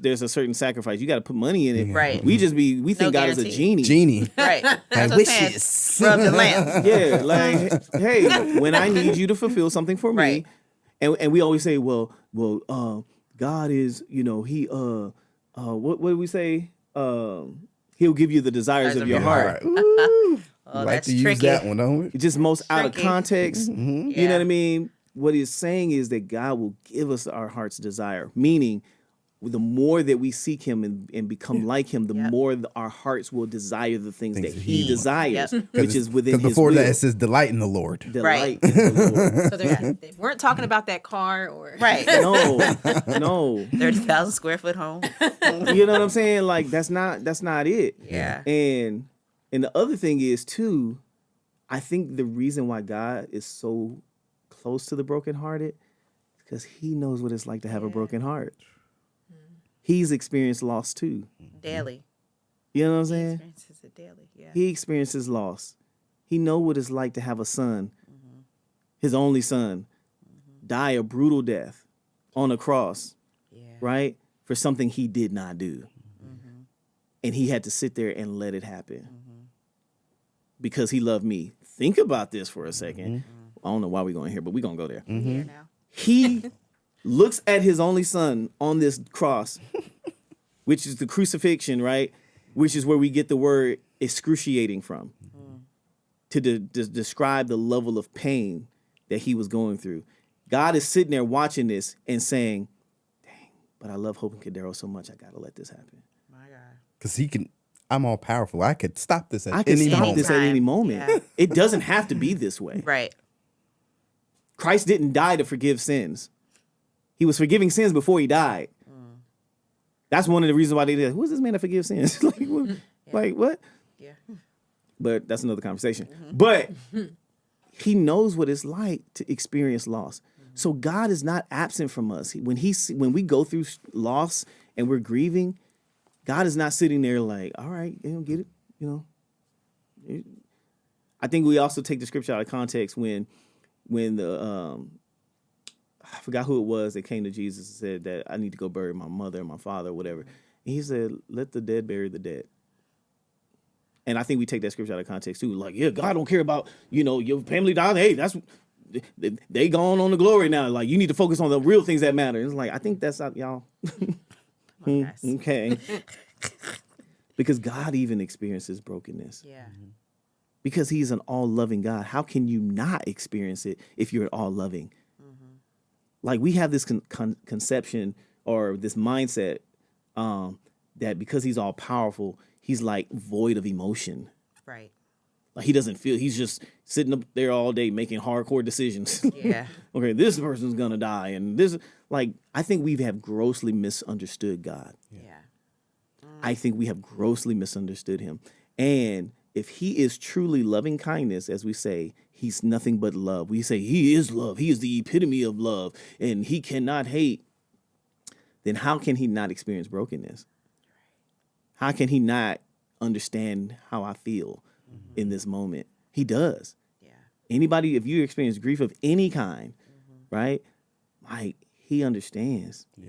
there's a certain sacrifice. You gotta put money in it. Right. We think God is a guarantee. genie. Right. My That's what I'm saying. wishes. Rub the lamp. Yeah, like, hey, when I need you to fulfill something for me, Right. and we always say, well, God is, what do we say? He'll give you the desires of your heart. Ooh. Oh, like that's to use tricky. that one, don't we? It's just most out of Tricky. context. You know Yeah. what I mean? What he's saying is that God will give us our heart's desire, meaning the more that we seek him and become like him, the Yep. more our hearts will desire the things that Things that he he desires, Yep. which is within Because his before will. that, it says delight in the Lord. Delight Right. in the Lord. So they weren't talking about that car or Right. No. 30,000 square foot home. You know what I'm saying? Like that's not it. Yeah. And the other thing is too, I think the reason why God is so close to the brokenhearted is because he knows what it's like to have a broken heart. He's experienced loss too. Daily. You know what I'm He saying? experiences it daily. Yeah. He experiences loss. He know what it's like to have a son, his only son, die a brutal death on a cross, Yeah. right? For something he did not do. And he had to sit there and let it happen because he loved me. Think about this for a second. I don't know why we're going here, but we're going to go there. Here now. He looks at his only son on this cross, which is the crucifixion, right? Which is where we get the word excruciating from, to describe the level of pain that he was going through. God is sitting there watching this and saying, dang, but I love Hope and Cadero so much, I got to let this happen. My God. Because I'm all powerful. I could stop this at I can any stop moment. this at any Anytime. moment. Yeah. It doesn't have to be this way. Right. Christ didn't die to forgive sins. He was forgiving sins before he died. That's one of the reasons why they did. Who is this man that forgives sins? Like what? Yeah. But that's another conversation. But he knows what it's like to experience loss. So God is not absent from us. When we go through loss and we're grieving, God is not sitting there like, all right, you don't get it, I think we also take the scripture out of context when the I forgot who it was that came to Jesus and said that I need to go bury my mother and my father or whatever. And he said, let the dead bury the dead. And I think we take that scripture out of context too. Like, yeah, God don't care about, your family died. Hey, they gone on the glory now. Like, you need to focus on the real things that matter. It's like, I think that's not y'all. Guys. Okay. Because God even experiences brokenness. Yeah. Because he's an all-loving God. How can you not experience it if you're all-loving? Like, we have this conception or this mindset that because he's all-powerful, he's like void of emotion. Right. Like, he doesn't feel, he's just sitting up there all day making hardcore decisions. Yeah. Okay, this person's gonna die. And this, like, I think we have grossly misunderstood God. Yeah. I think we have grossly misunderstood him. And if he is truly loving kindness, as we say, he's nothing but love. We say he is love. He is the epitome of love and he cannot hate. Then how can he not experience brokenness? How can he not understand how I feel in this moment? He does. Yeah. Anybody, if you experience grief of any kind, right? Like, he understands. Yeah.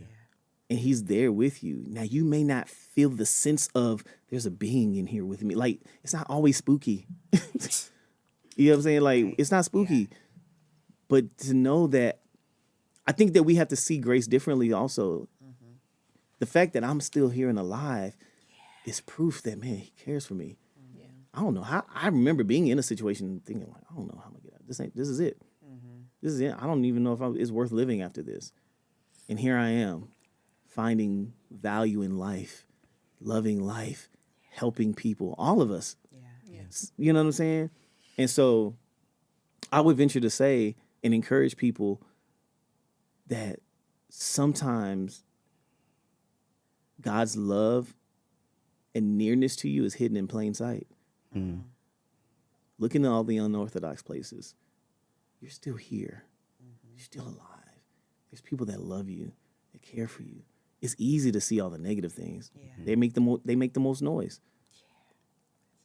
And he's there with you. Now, you may not feel the sense of there's a being in here with me. Like, it's not always spooky. You know what I'm saying? Like, it's not spooky. But to know that, I think that we have to see grace differently also. The fact that I'm still here and alive is proof that, man, he cares for me. I don't know how. I remember being in a situation thinking, like, I don't know how I'm going to get out. This is it. This is it. I don't even know if it's worth living after this. And here I am, finding value in life, loving life, helping people, all of us. You know what I'm saying? And so I would venture to say and encourage people that sometimes God's love and nearness to you is hidden in plain sight. Looking at all the unorthodox places, you're still here. You're still alive. There's people that love you, that care for you. It's easy to see all the negative things. They make the most noise.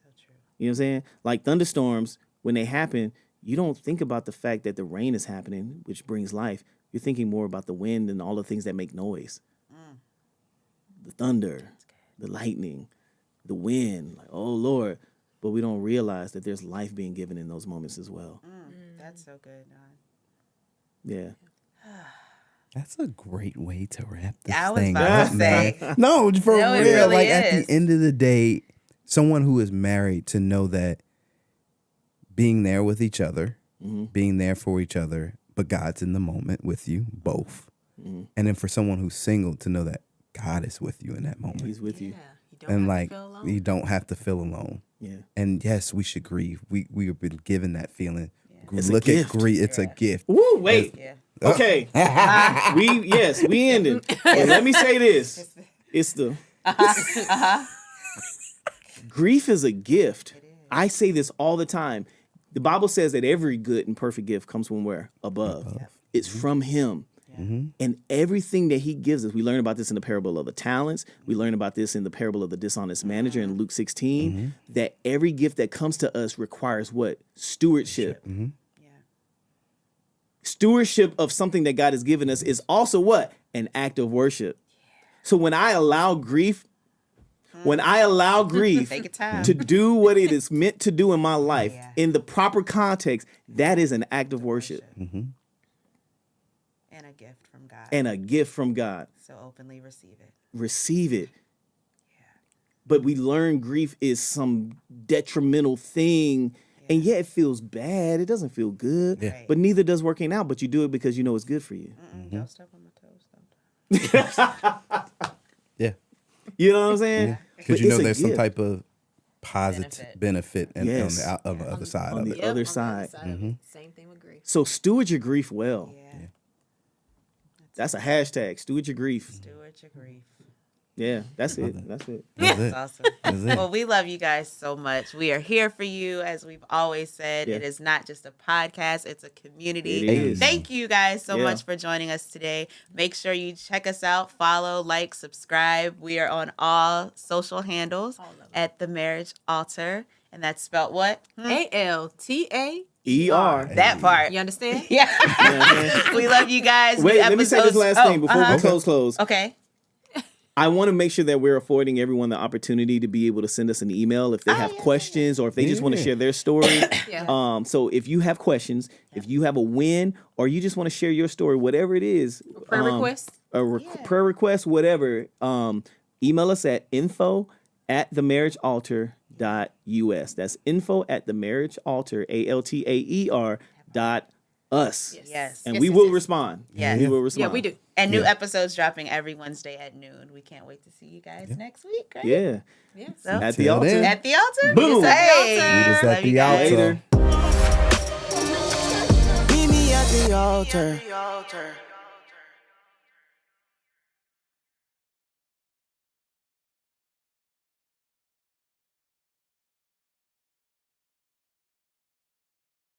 So true. You know what I'm saying? Like thunderstorms, when they happen, you don't think about the fact that the rain is happening, which brings life. You're thinking more about the wind and all the things that make noise. The thunder, the lightning, the wind. Like, oh, Lord. But we don't realize that there's life being given in those moments as well. That's so good, Don. Yeah. That's a great way to wrap this I was thing about up, to man. say. No, for No, it real. really Like at is. the end of the day, someone who is married to know that being there with each other, being there for each other, but God's in the moment with you both. And then for someone who's single to know that God is with you in that moment. He's with you. You don't And have like to feel alone. you don't have to feel alone. Yeah. And yes, we should grieve. We have been given that feeling. It's a Look gift. at grief. It's a gift. Woo, wait. Yeah. Okay. we ended. And let me say this. It's the grief is a gift. I say this all the time. The Bible says that every good and perfect gift comes from where? Above. It's from him. And everything that he gives us, we learn about this in the parable of the talents. We learn about this in the parable of the dishonest manager in Luke 16, that every gift that comes to us requires what? Stewardship. Stewardship of something that God has given us is also what? An act of worship. So when I allow grief, Take your time. to do what it is meant to do in my life Yeah. in the proper context, that is an act of worship And a gift from God. and a gift from God. So openly receive it. Receive it. But we learn grief is some detrimental thing. And yeah, it feels bad. It doesn't feel good. Right. But neither does working out. But you do it because you know it's good for you. Don't step on my toes. Yeah. You know what I'm saying? Because But you know it's a there's some gift. type of positive benefit and Yes. on the other side On of the it. Yep, other on the side. of it. Same thing with grief. So steward your grief well. Yeah. That's a hashtag. Steward your grief. Steward your grief. Yeah, that's it. That's it. That's it. That's awesome. That's it. Well, we love you guys so much. We are here for you, as we've always said. Yeah. It is not just a podcast, it's a community. It is. Thank you guys so Yeah. much for joining us today. Make sure you check us out, follow, like, subscribe. We are on all social handles All of them. at The Marriage Altaer. And that's spelled what? ALTA. ER. That part. You understand? Yeah. We love you guys. Wait, New let me say this episodes- last thing before we uh-huh. close. Okay. I want to make sure that we're affording everyone the opportunity to be able to send us an email if they have questions or if they just want to Yeah. share their story. Yeah. So if you have questions, if you have a win, or you just want to share your story, whatever it is, Prayer request. prayer request, whatever, email us at info@themarriagealtaer.us. That's info@themarriagealtaer, ALTAER.us. Yes. And Yes, we yes, will yes. respond. Yes. We will respond. Yeah, we do. And new Yeah. episodes dropping every Wednesday at noon. We can't wait to see you guys next week, right? Yeah. Yeah. So, At the Till altar. then. at the altar. Boom. Hey. Meet us at Love you the guys. altar. Later. Meet me at the altar.